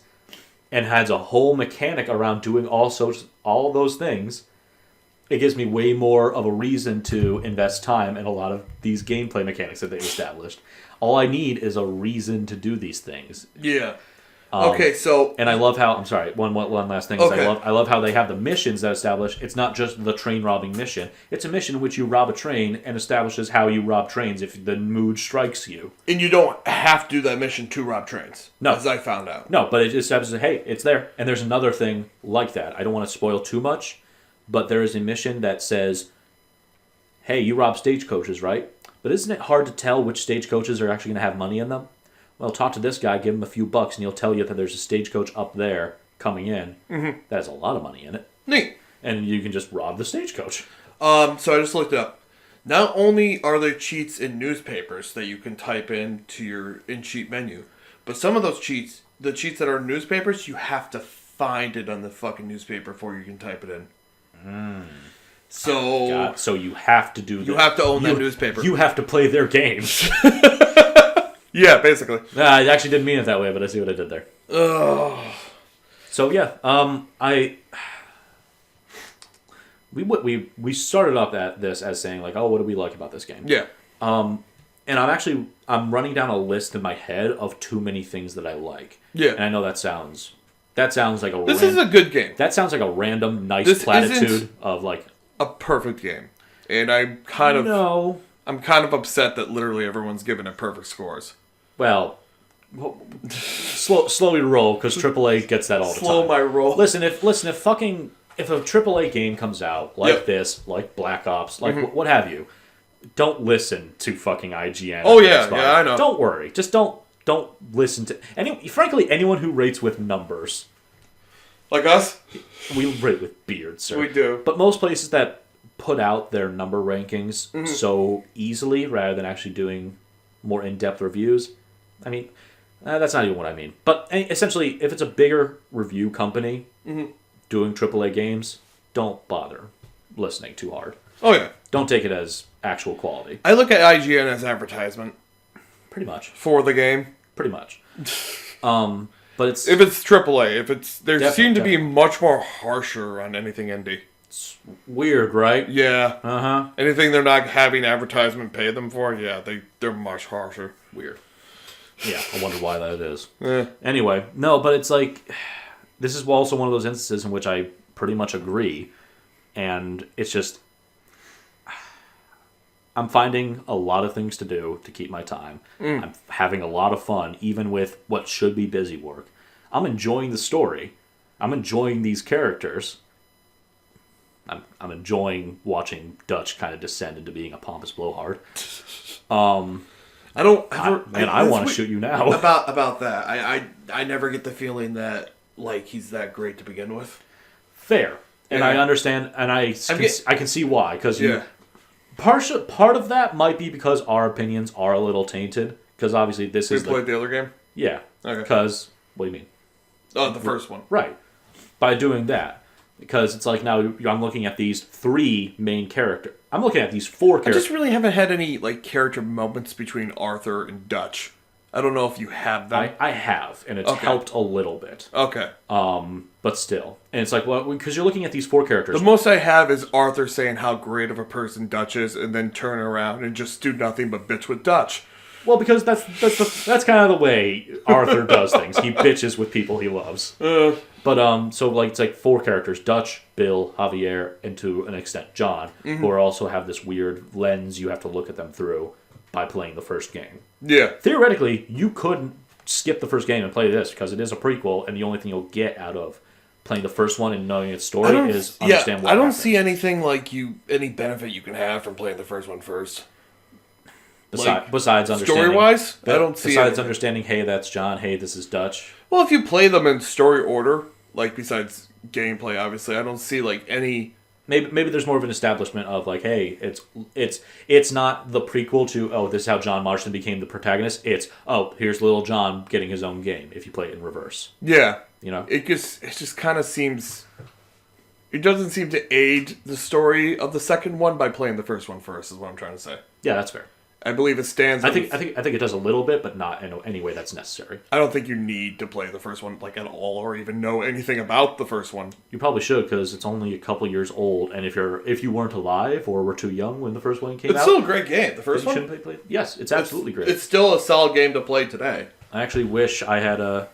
and has a whole mechanic around doing all those things, it gives me way more of a reason to invest time in a lot of these gameplay mechanics that they've established. All I need is a reason to do these things. Yeah. Okay, so... And I love how... I'm sorry, one last thing. Okay. I love how they have the missions that establish... It's not just the train robbing mission. It's a mission in which you rob a train and establishes how you rob trains if the mood strikes you. And you don't have to do that mission to rob trains. No. As I found out. No, but it establishes, hey, it's there. And there's another thing like that. I don't want to spoil too much, but there is a mission that says, hey, you rob stagecoaches, right? But isn't it hard to tell which stagecoaches are actually going to have money in them? Well, talk to this guy, give him a few bucks, and he'll tell you that there's a stagecoach up there coming in. Mm-hmm. That has a lot of money in it. Neat. And you can just rob the stagecoach. So I just looked it up. Not only are there cheats in newspapers that you can type into your in-cheat menu, but some of those cheats, the cheats that are in newspapers, you have to find it on the fucking newspaper before you can type it in. So you have to do that. You have to own that newspaper. You have to play their games. Yeah, basically. I actually didn't mean it that way, but I see what I did there. Ugh. So yeah, we started up at this as saying like, oh, what do we like about this game? Yeah. And And I'm running down a list in my head of too many things that I like. Yeah. And I know that sounds like a... This is a good game. That sounds like a random, nice platitude of like... a perfect game. And I'm kind of upset that literally everyone's giving it perfect scores. Well, slowly roll, because AAA gets that all the time. Slow my roll. Listen, if a AAA game comes out like this, like Black Ops, like what have you, don't listen to fucking IGN. Oh yeah, I know. Don't worry. Just don't listen to frankly anyone who rates with numbers. Like us? We rate with beards, sir. We do. But most places that put out their number rankings so easily rather than actually doing more in-depth reviews, I mean, that's not even what I mean. But essentially, if it's a bigger review company doing AAA games, don't bother listening too hard. Oh, yeah. Don't take it as actual quality. I look at IGN as advertisement. Pretty much. For the game. Pretty much. But it's... If it's AAA, they seem to be much more harsher on anything indie. It's weird, right? Yeah. Uh-huh. Anything they're not having advertisement pay them for, yeah, they're much harsher. Weird. Yeah, I wonder why that is. Eh. Anyway, no, but it's like... This is also one of those instances in which I pretty much agree. And it's just... I'm finding a lot of things to do to keep my time. I'm having a lot of fun, even with what should be busy work. I'm enjoying the story. I'm enjoying these characters. I'm enjoying watching Dutch kind of descend into being a pompous blowhard. I want to shoot you now. About that, I never get the feeling that like he's that great to begin with. Fair, and I understand, and I can see why, because part of that might be because our opinions are a little tainted. Because obviously this is... We played the other game? Yeah. Okay. Because... What do you mean? Oh, the first one. Right. By doing that. Because it's like now I'm looking at these 3 main characters. I'm looking at these 4 characters. I just really haven't had any like character moments between Arthur and Dutch. I don't know if you have them. I have, and it's helped a little bit. Okay. But still. And it's like, well, because you're looking at these 4 characters. The most I have is Arthur saying how great of a person Dutch is, and then turn around and just do nothing but bitch with Dutch. Well, because that's kind of the way Arthur does things. He bitches with people he loves. But so like it's like 4 characters: Dutch, Bill, Javier, and to an extent John, who also have this weird lens you have to look at them through by playing the first game. Yeah. Theoretically, you could skip the first game and play this because it is a prequel, and the only thing you'll get out of playing the first one and knowing its story is understand what I don't happens. see anything like any benefit you can have from playing the first one first. Besides understanding... Story-wise, I don't see Besides anything. understanding, hey, that's John, hey, this is Dutch. Well, if you play them in story order, like besides gameplay, obviously, I don't see like any... Maybe there's more of an establishment of like, hey, it's not the prequel to, oh, this is how John Marston became the protagonist. It's, oh, here's little John getting his own game if you play it in reverse. Yeah. You know? It just kind of seems... It doesn't seem to aid the story of the second one by playing the first one first, is what I'm trying to say. Yeah, that's fair. I believe it stands... I think it does a little bit, but not in any way that's necessary. I don't think you need to play the first one like at all, or even know anything about the first one. You probably should, because it's only a couple years old, and if you weren't alive or were too young when the first one came out... It's still a great game, the first one. Yes, it's absolutely great. It's still a solid game to play today. I actually wish I had a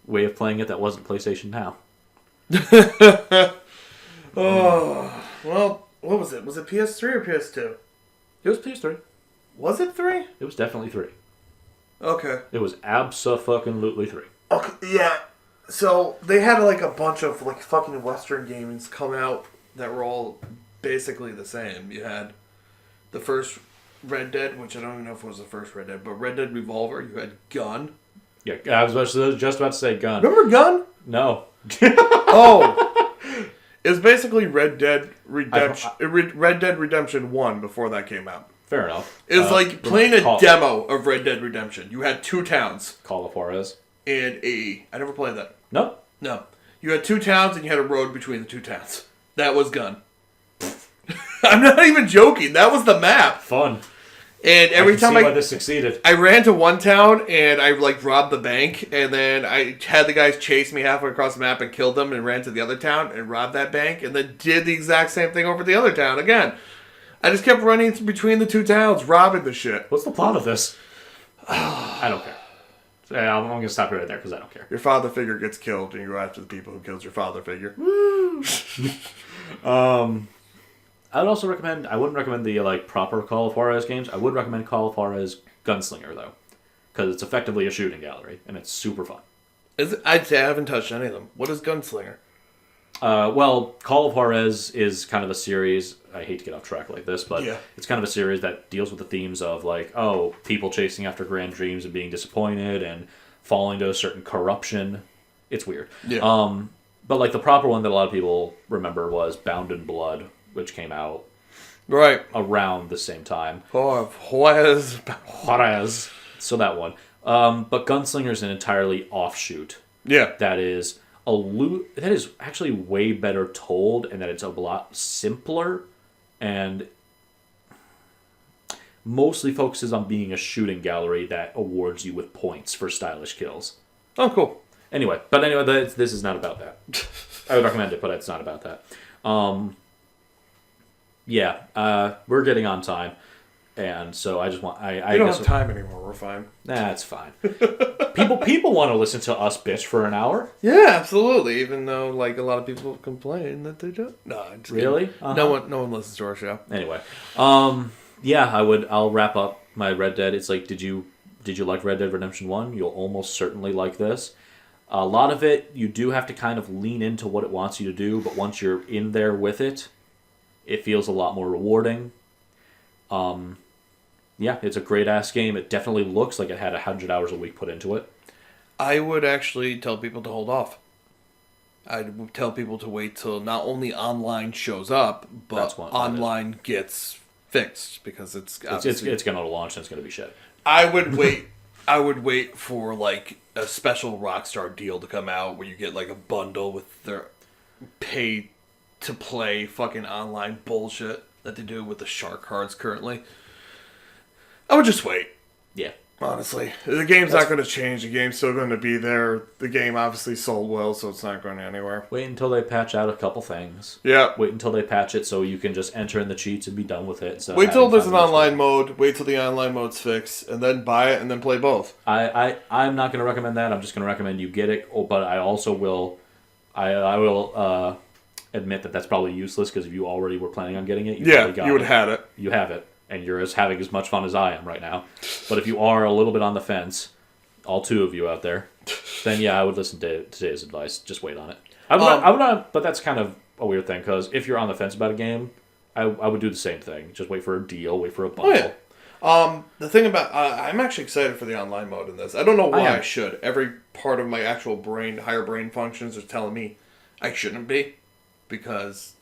way of playing it that wasn't PlayStation Now. Oh, well, what was it? Was it PS3 or PS2? It was PS3. Was it 3? It was definitely 3. Okay. It was abso-fucking-lutely 3. Okay, yeah. So, they had like a bunch of like fucking Western games come out that were all basically the same. You had the first Red Dead, which I don't even know if it was the first Red Dead, but Red Dead Revolver. You had Gun. Yeah, I was just about to say Gun. Remember Gun? No. Oh. It was basically Red Dead Redemption 1 before that came out. Fair enough. It was like playing a demo of Red Dead Redemption. You had 2 towns. Call of Juarez. And I never played that. No? No. You had 2 towns and you had a road between the 2 towns. That was Gun. I'm not even joking. That was the map. Fun. And every time why this succeeded. I ran to one town and I like robbed the bank, and then I had the guys chase me halfway across the map and killed them, and ran to the other town and robbed that bank, and then did the exact same thing over the other town again. I just kept running between the two towns, robbing the shit. What's the plot of this? I don't care. Yeah, I'm going to stop you right there because I don't care. Your father figure gets killed, and you go after the people who killed your father figure. I would also recommend. I wouldn't recommend the proper Call of Juarez games. I would recommend Call of Juarez Gunslinger though, because it's effectively a shooting gallery and it's super fun. I'd say I haven't touched any of them. What is Gunslinger? Well, Call of Juarez is kind of a series. I hate to get off track like this, but it's kind of a series that deals with the themes of people chasing after grand dreams and being disappointed and falling to a certain corruption. It's weird. Yeah. But the proper one that a lot of people remember was Bound in Blood, which came out around the same time. Juarez. So that one. But Gunslinger is an entirely offshoot. Yeah. That is actually way better told, and that it's a lot simpler and mostly focuses on being a shooting gallery that awards you with points for stylish kills. Oh, cool. Anyway, this is not about that. I would recommend it, but it's not about that. We're getting on time, and so I just want we don't have time anymore. We're fine. Nah, it's fine. People want to listen to us bitch for an hour. Yeah, absolutely. Even though a lot of people complain that they don't. No, I'm just really? Uh-huh. No one listens to our show. Anyway, I'll wrap up my Red Dead. It's did you like Red Dead Redemption 1? You'll almost certainly like this. A lot of it, you do have to kind of lean into what it wants you to do, but once you're in there with it, it feels a lot more rewarding. It's a great-ass game. It definitely looks like it had 100 hours a week put into it. I would actually tell people to hold off. I would tell people to wait till not only online shows up, but online gets fixed, because it's going to launch and it's going to be shit. I would wait. I would wait for a special Rockstar deal to come out where you get a bundle with their pay to play fucking online bullshit that they do with the shark cards currently. I would just wait. Yeah. Honestly. The game's not going to change. The game's still going to be there. The game obviously sold well, so it's not going anywhere. Wait until they patch out a couple things. Yeah. Wait until they patch it so you can just enter in the cheats and be done with it. So wait till there's an online mode. Wait till the online mode's fixed, and then buy it, and then play both. I'm not going to recommend that. I'm just going to recommend you get it. But I also will... I will admit that that's probably useless, because if you already were planning on getting it, you would have had it. You have it. And you're having as much fun as I am right now. But if you are a little bit on the fence, all two of you out there, then I would listen to today's advice. Just wait on it. I would not, but that's kind of a weird thing, because if you're on the fence about a game, I would do the same thing. Just wait for a deal, wait for a bundle. Oh, yeah. The thing about... I'm actually excited for the online mode in this. I don't know why I should. Every part of my actual brain, higher brain functions, are telling me I shouldn't be. Because...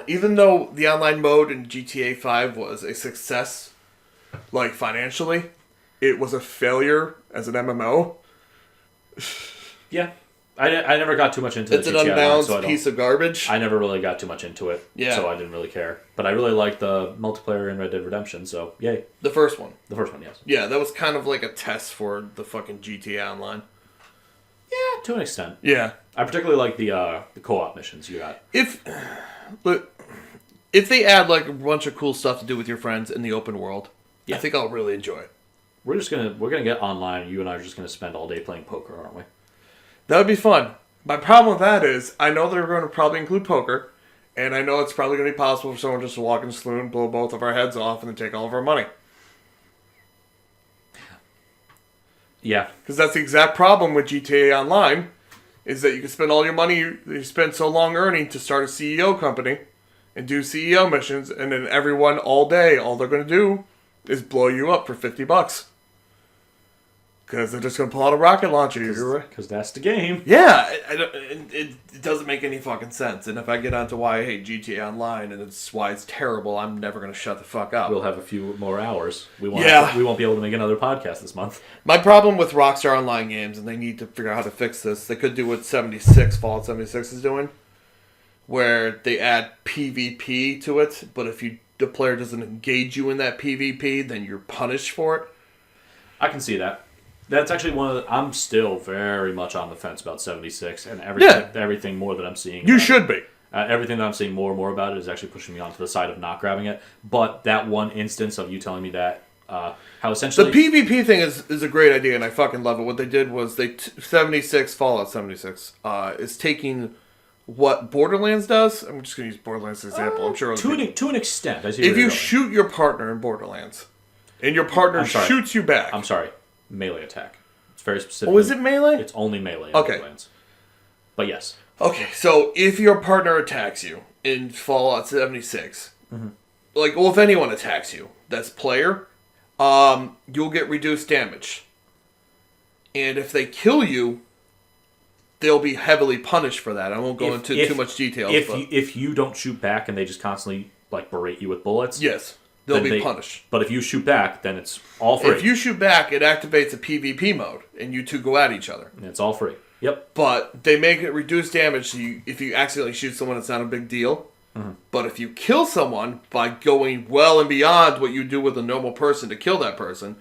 even though the online mode in GTA 5 was a success, financially, it was a failure as an MMO. Yeah. I never got too much into it. It's an unbalanced piece of garbage. I never really got too much into it, so I didn't really care. But I really liked the multiplayer in Red Dead Redemption, so yay. The first one. The first one, yes. Yeah, that was kind of like a test for the fucking GTA Online. Yeah, to an extent. Yeah. I particularly like the co-op missions you got. If they add a bunch of cool stuff to do with your friends in the open world, I think I'll really enjoy it. We're gonna get online. You and I are just gonna spend all day playing poker, aren't we? That would be fun. My problem with that is I know they're going to probably include poker, and I know it's probably going to be possible for someone just to walk in the saloon, blow both of our heads off, and then take all of our money. Yeah. Because that's the exact problem with GTA Online, is that you can spend all your money you spent so long earning to start a CEO company and do CEO missions, and then everyone all day, all they're going to do is blow you up for $50. Because they're just going to pull out a rocket launcher. Because that's the game. Yeah, it doesn't make any fucking sense. And if I get onto why I hate GTA Online and it's why it's terrible, I'm never going to shut the fuck up. We'll have a few more hours. We won't be able to make another podcast this month. My problem with Rockstar Online games, and they need to figure out how to fix this, they could do what Fallout 76 is doing, where they add PvP to it, but if the player doesn't engage you in that PvP, then you're punished for it. I can see that. That's actually I'm still very much on the fence about 76 and everything more that I'm seeing. You should be. Everything that I'm seeing more and more about it is actually pushing me onto the side of not grabbing it. But that one instance of you telling me that, how essentially... The PvP thing is a great idea, and I fucking love it. What they did was Fallout 76, is taking what Borderlands does. I'm just going to use Borderlands as an example. I'm sure to an extent. I see if you shoot your partner in Borderlands, and your partner shoots you back... I'm sorry. Melee attack. It's very specific. Oh, is it melee? It's only melee in okay. Borderlands. But yes. Okay, so if your partner attacks you in Fallout 76, if anyone attacks you, that's player, you'll get reduced damage. And if they kill you, they'll be heavily punished for that. I won't go into too much details. If you don't shoot back and they just constantly berate you with bullets, yes, they'll be punished. But if you shoot back, then it's all free. If you shoot back, it activates a PvP mode, and you two go at each other. And it's all free. Yep. But they make it reduce damage. So if you accidentally shoot someone, it's not a big deal. Mm-hmm. But if you kill someone by going well and beyond what you do with a normal person to kill that person,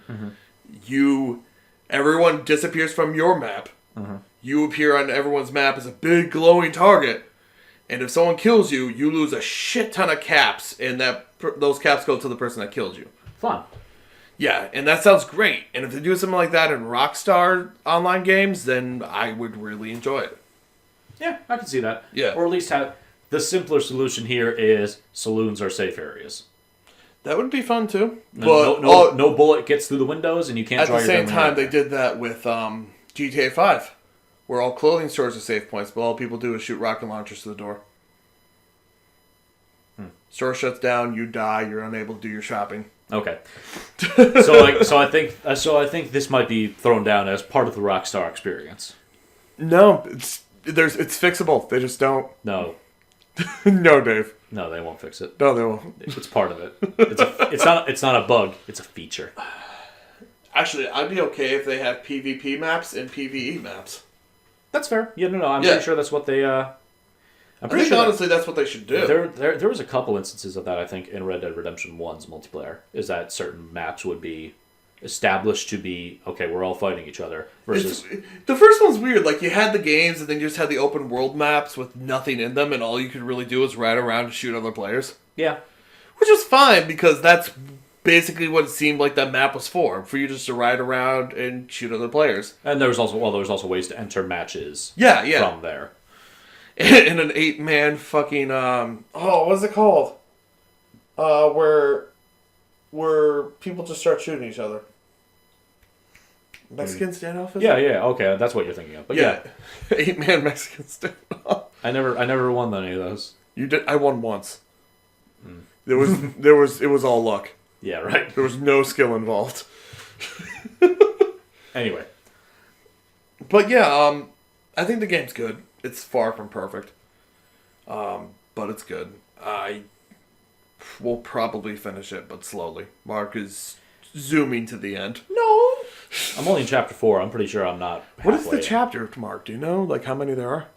everyone disappears from your map. Mm-hmm. You appear on everyone's map as a big glowing target. And if someone kills you, you lose a shit ton of caps, and those caps go to the person that killed you. Fun. Yeah, and that sounds great. And if they do something like that in Rockstar online games, then I would really enjoy it. Yeah, I can see that. Yeah. Or at least have the simpler solution here is saloons are safe areas. That would be fun too. But no bullet gets through the windows, and you can't draw your gun. At the same time, they did that with GTA 5, where all clothing stores are safe points, but all people do is shoot rocket launchers to the door. Store shuts down, you die, you're unable to do your shopping. Okay, so I think this might be thrown down as part of the Rockstar experience. No, it's fixable. They just don't. No. No, Dave. No, they won't fix it. No, they won't. It's part of it. It's not a bug. It's a feature. Actually, I'd be okay if they have PvP maps and PvE maps. That's fair. Yeah, no, I'm pretty sure that's what they. I think honestly that's what they should do. There was a couple instances of that, I think, in Red Dead Redemption 1's multiplayer, is that certain maps would be established to be, okay, we're all fighting each other, versus... The first one's weird. Like, you had the games, and then you just had the open world maps with nothing in them, and all you could really do was ride around and shoot other players. Yeah. Which is fine, because that's basically what it seemed like that map was for you just to ride around and shoot other players. And there was also ways to enter matches from there. In an 8-man fucking what was it called? Where people just start shooting each other. Mexican standoff? Yeah, okay, that's what you're thinking of. But yeah. 8-man Mexican standoff. I never won any of those. You did. I won once. It was all luck. Yeah, right. There was no skill involved. Anyway. But yeah, I think the game's good. It's far from perfect. But it's good. I will probably finish it, but slowly. Mark is zooming to the end. No! I'm only in chapter 4. I'm pretty sure I'm not halfway. What is the chapter mark? Do you know? Like how many there are?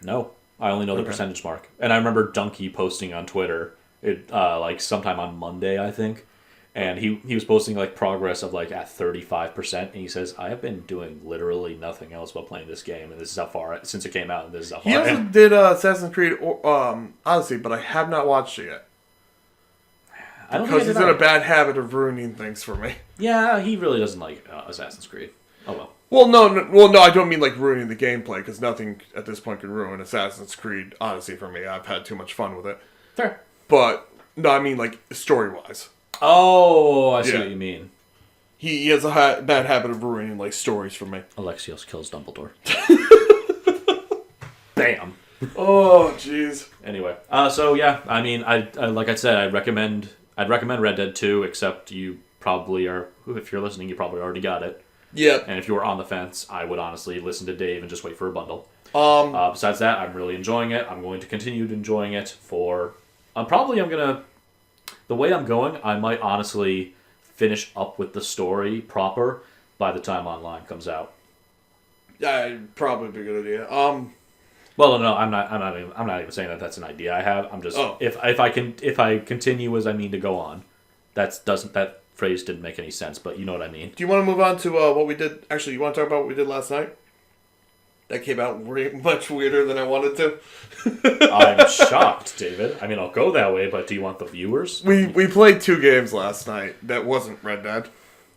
No. I only know the percentage mark. And I remember Donkey posting on Twitter, like sometime on Monday, I think. And he was posting like progress of like at 35%, and he says, "I have been doing literally nothing else but playing this game, and this is how far since it came out, and this is how far." He also did Assassin's Creed Odyssey, but I have not watched it yet. Because he's in a bad habit of ruining things for me. Yeah, he really doesn't like Assassin's Creed. Oh well. Well, no, I don't mean like ruining the gameplay, because nothing at this point can ruin Assassin's Creed Odyssey for me. I've had too much fun with it. Fair. But no, I mean like story-wise. Oh, I see what you mean. He has a bad habit of ruining like stories for me. Alexios kills Dumbledore. Bam. Oh, jeez. Anyway, so yeah, I mean, I like I said, I'd recommend Red Dead 2, except you probably are. If you're listening, you probably already got it. Yeah. And if you were on the fence, I would honestly listen to Dave and just wait for a bundle. Besides that, I'm really enjoying it. I'm going to continue enjoying it for. The way I'm going, I might honestly finish up with the story proper by the time online comes out. Yeah, probably be a good idea. Well, no, I'm not even saying that that's an idea I have. I'm just if I continue as I mean to go on, that phrase didn't make any sense, but you know what I mean. Do you want to move on to what we did? Actually, you want to talk about what we did last night? That came out much weirder than I wanted to. I'm shocked, David. I mean, I'll go that way, but do you want the viewers? We played 2 games last night that wasn't Red Dead.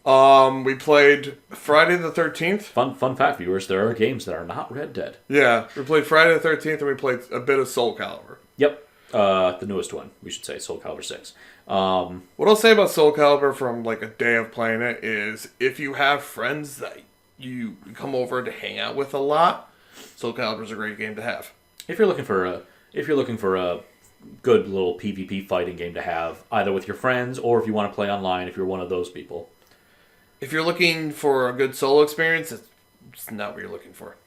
We played Friday the 13th. Fun fact, viewers, there are games that are not Red Dead. Yeah, we played Friday the 13th, and we played a bit of Soul Calibur. Yep. The newest one, we should say, Soul Calibur 6. What I'll say about Soul Calibur from like a day of playing it is if you have friends that you come over to hang out with a lot, Soul Calibur's a great game to have. If you're looking for a good little PvP fighting game to have, either with your friends or if you want to play online, if you're one of those people. If you're looking for a good solo experience, it's not what you're looking for.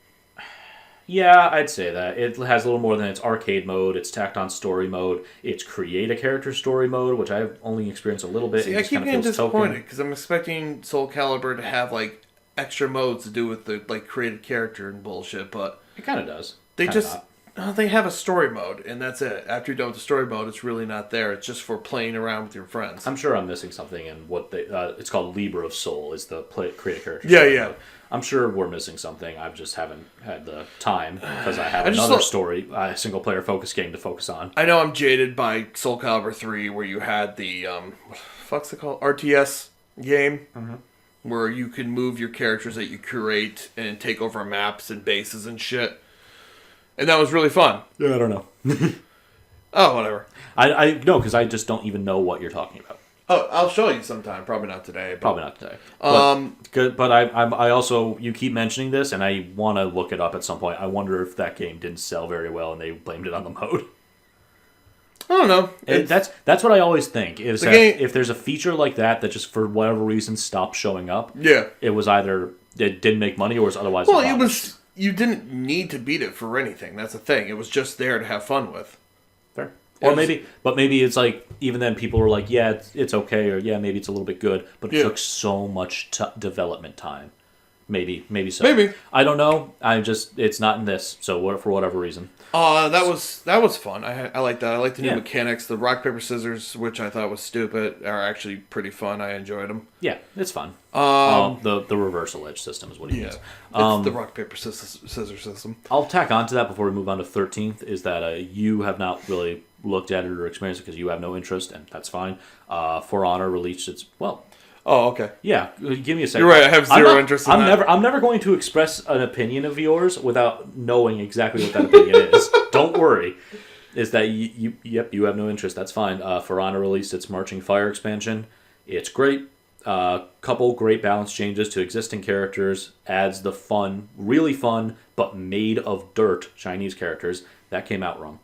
Yeah, I'd say that. It has a little more than its arcade mode, its tacked on story mode, its create a character story mode, which I've only experienced a little bit. See, I keep getting disappointed because I'm expecting Soul Calibur to have like extra modes to do with the like create a character and bullshit, but it kind of does. They they have a story mode and that's it. After you're done with the story mode, it's really not there. It's just for playing around with your friends. I'm sure I'm missing something in what they. It's called Libra of Soul. Is the create a character? Yeah. Mode. I'm sure we're missing something. I just haven't had the time because I have another story, single player focus game to focus on. I know I'm jaded by Soul Calibur 3 where you had the what the fuck's it called? RTS game where you can move your characters that you curate and take over maps and bases and shit. And that was really fun. Yeah, I don't know. Oh, whatever. I know because I just don't even know what you're talking about. Oh, I'll show you sometime. Probably not today. Probably not today. But I also, you keep mentioning this, and I want to look it up at some point. I wonder if that game didn't sell very well, and they blamed it on the mode. I don't know. That's what I always think. Is that if there's a feature like that just for whatever reason stopped showing up, it was either it didn't make money or it was otherwise. Well, it was. You didn't need to beat it for anything. That's the thing. It was just there to have fun with. Fair. Or maybe it's like, even then people were like, yeah, it's okay, or yeah, maybe it's a little bit good, but it took so much development time. Maybe so. Maybe. I don't know. It's not in this, so for whatever reason. That was fun. I like that. I like the new mechanics. The rock, paper, scissors, which I thought was stupid, are actually pretty fun. I enjoyed them. Yeah, it's fun. The reversal edge system is what he means. It's the rock, paper, scissors system. I'll tack on to that before we move on to 13th, is that you have not really looked at it or experienced it because you have no interest, and that's fine. For Honor released its, Oh, okay. Yeah, give me a second. You're right. I have zero interest in that. I'm never going to express an opinion of yours without knowing exactly what that opinion is. Don't worry. Is that you have no interest. That's fine. For Honor released its Marching Fire expansion. It's great. Couple great balance changes to existing characters. Adds the fun, really fun, but made of dirt Chinese characters. That came out wrong.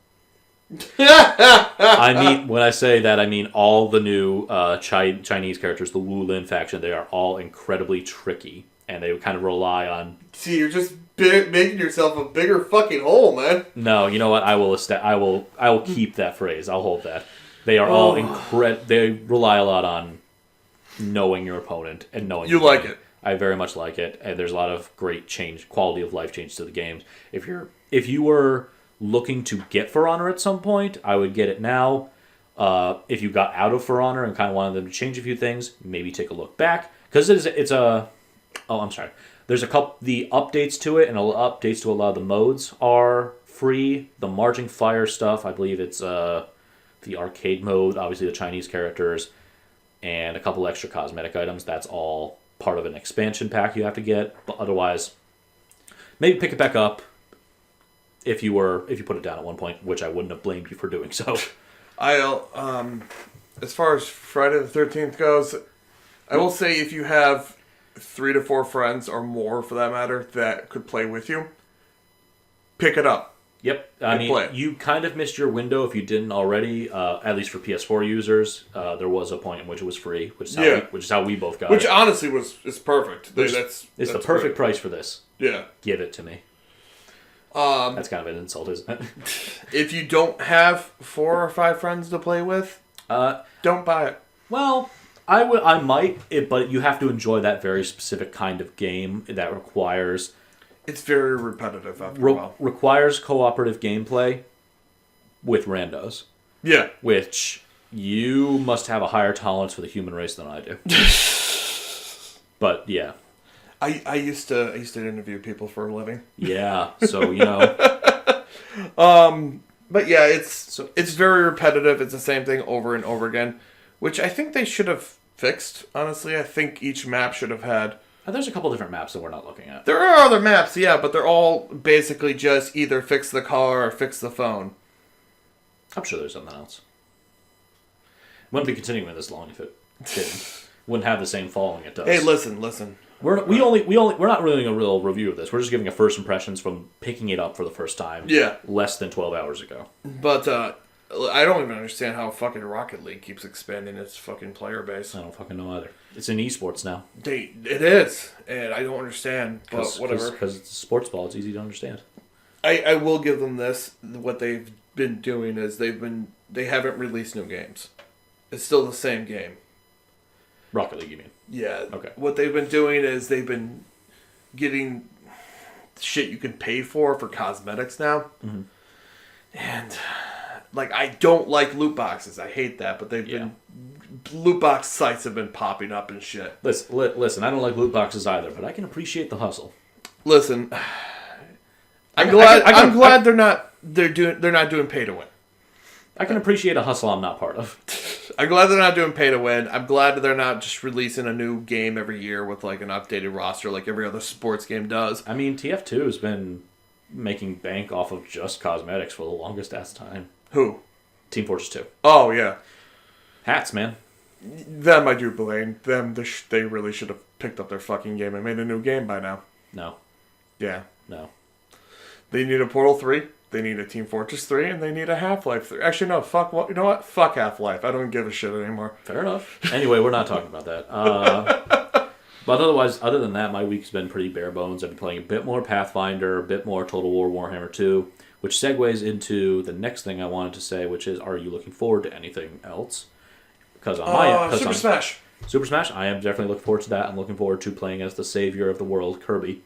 When I say that, I mean all the new Chinese characters, the Wu Lin faction. They are all incredibly tricky, and they kind of rely on. See, you're just making yourself a bigger fucking hole, man. No, you know what? I will keep that phrase. I'll hold that. They are all They rely a lot on knowing your opponent and knowing you like it. I very much like it, and there's a lot of great quality of life change to the games. If you were looking to get For Honor at some point, I would get it now. If you got out of For Honor and kind of wanted them to change a few things, maybe take a look back, because I'm sorry. There's a couple the updates to it, and updates to a lot of the modes are free. The Marching Fire stuff, I believe it's the arcade mode, obviously the Chinese characters, and a couple extra cosmetic items. That's all part of an expansion pack you have to get. But otherwise, maybe pick it back up. If you put it down at one point, which I wouldn't have blamed you for doing so. As far as Friday the 13th goes, I will say if you have 3 to 4 friends or more, for that matter, that could play with you, pick it up. Yep, I mean, you kind of missed your window if you didn't already. At least for PS4 users, there was a point in which it was free, which is how we both got it. Which honestly is perfect. That's the perfect price for this. Yeah, give it to me. That's kind of an insult, isn't it? If you don't have 4 or 5 friends to play with, don't buy it. Well, I might, but you have to enjoy that very specific kind of game that requires. It's very repetitive after a while. Requires cooperative gameplay with randos. Yeah. Which you must have a higher tolerance for the human race than I do. But yeah. I used to interview people for a living. Yeah, so you know. But yeah, it's very repetitive. It's the same thing over and over again, which I think they should have fixed. Honestly, I think each map should have had. There's a couple different maps that we're not looking at. There are other maps, yeah, but they're all basically just either fix the car or fix the phone. I'm sure there's something else. Wouldn't be continuing this long if it didn't. Wouldn't have the same following it does. Hey, listen. We're not doing a real review of this. We're just giving a first impressions from picking it up for the first time. Yeah. Less than 12 hours ago. But I don't even understand how fucking Rocket League keeps expanding its fucking player base. I don't fucking know either. It's in esports now. It is, and I don't understand. But whatever. Because it's a sports ball, it's easy to understand. I will give them this. What they've been doing is they haven't released new games. It's still the same game. Rocket League, you mean? Yeah. Okay. What they've been doing is they've been getting shit you can pay for cosmetics now. Mm-hmm. And like, I don't like loot boxes. I hate that, but loot box sites have been popping up and shit. Listen, I don't like loot boxes either, but I can appreciate the hustle. Listen, I'm glad they're not doing pay to win. I can appreciate a hustle I'm not part of. I'm glad they're not doing pay to win. I'm glad they're not just releasing a new game every year with like an updated roster like every other sports game does. I mean, TF2 has been making bank off of just cosmetics for the longest ass time. Who? Team Fortress 2. Oh, yeah. Hats, man. Them I do blame. Them, they really should have picked up their fucking game and made a new game by now. No. Yeah. No. They need a Portal 3. They need a Team Fortress 3, and they need a Half-Life 3. Actually, no, you know what? Fuck Half-Life. I don't give a shit anymore. Fair enough. Anyway, we're not talking about that. But otherwise, other than that, my week's been pretty bare bones. I've been playing a bit more Pathfinder, a bit more Total War Warhammer 2, which segues into the next thing I wanted to say, which is, are you looking forward to anything else? Because on my Super Smash. Super Smash, I am definitely looking forward to that. I'm looking forward to playing as the savior of the world, Kirby.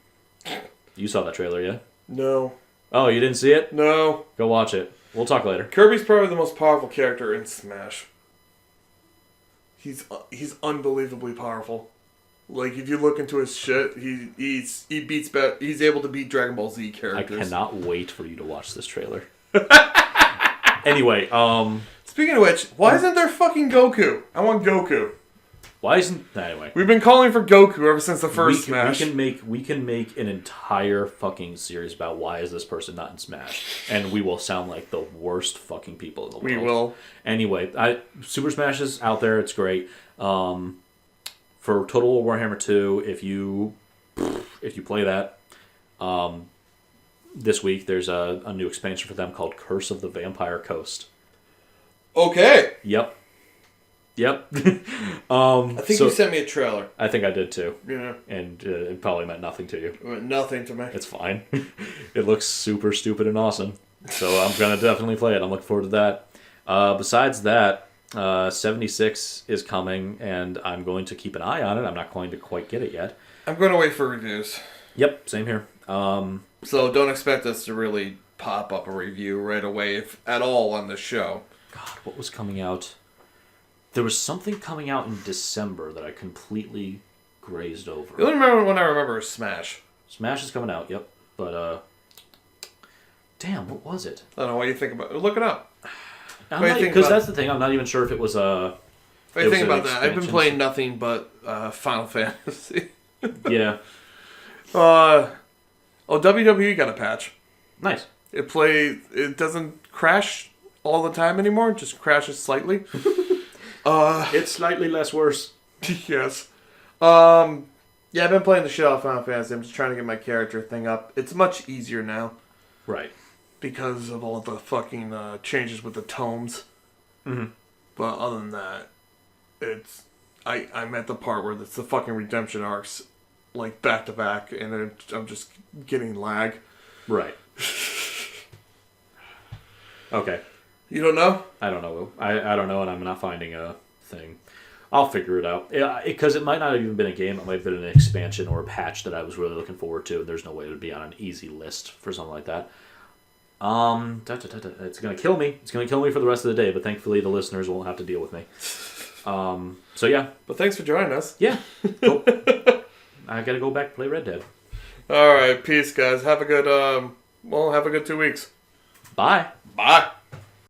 You saw that trailer, yeah? No. Oh, you didn't see it? No. Go watch it. We'll talk later. Kirby's probably the most powerful character in Smash. He's unbelievably powerful. Like, if you look into his shit, he's able to beat Dragon Ball Z characters. I cannot wait for you to watch this trailer. Anyway, speaking of which, why isn't there fucking Goku? I want Goku. Why isn't... Anyway. We've been calling for Goku ever since the first Smash. We can make an entire fucking series about why is this person not in Smash. And we will sound like the worst fucking people in the world. We will. Anyway, Super Smash is out there. It's great. For Total War Warhammer 2, if you play that, this week there's a new expansion for them called Curse of the Vampire Coast. Okay. Yep. I think you sent me a trailer. I think I did too. Yeah. And it probably meant nothing to you. It meant nothing to me. It's fine. It looks super stupid and awesome. So I'm going to definitely play it. I'm looking forward to that. Besides that, 76 is coming, and I'm going to keep an eye on it. I'm not going to quite get it yet. I'm going to wait for reviews. Yep, same here. So don't expect us to really pop up a review right away, if at all, on this show. God, what was coming out? There was something coming out in December that I completely grazed over. The only one I remember is Smash. Smash is coming out, yep. But, damn, what was it? I don't know, what do you think about it? Look it up. Because that's the thing, I'm not even sure if it was a... What do you think about that? I've been playing nothing but Final Fantasy. Yeah. WWE got a patch. Nice. It doesn't crash all the time anymore, it just crashes slightly. It's slightly less worse. Yes. Yeah, I've been playing the shit out of Final Fantasy. I'm just trying to get my character thing up. It's much easier now. Right. Because of all the fucking changes with the tomes. Mm-hmm. But other than that, I'm at the part where it's the fucking redemption arcs, like, back to back, and I'm just getting lag. Right. Okay. You don't know? I don't know. I don't know, and I'm not finding a thing. I'll figure it out. Because it might not have even been a game. It might have been an expansion or a patch that I was really looking forward to. There's no way it would be on an easy list for something like that. It's going to kill me. It's going to kill me for the rest of the day, but thankfully the listeners won't have to deal with me. So, yeah. But thanks for joining us. Yeah. Cool. I gotta go back and play Red Dead. All right, peace, guys. Have a good 2 weeks. Bye. Bye.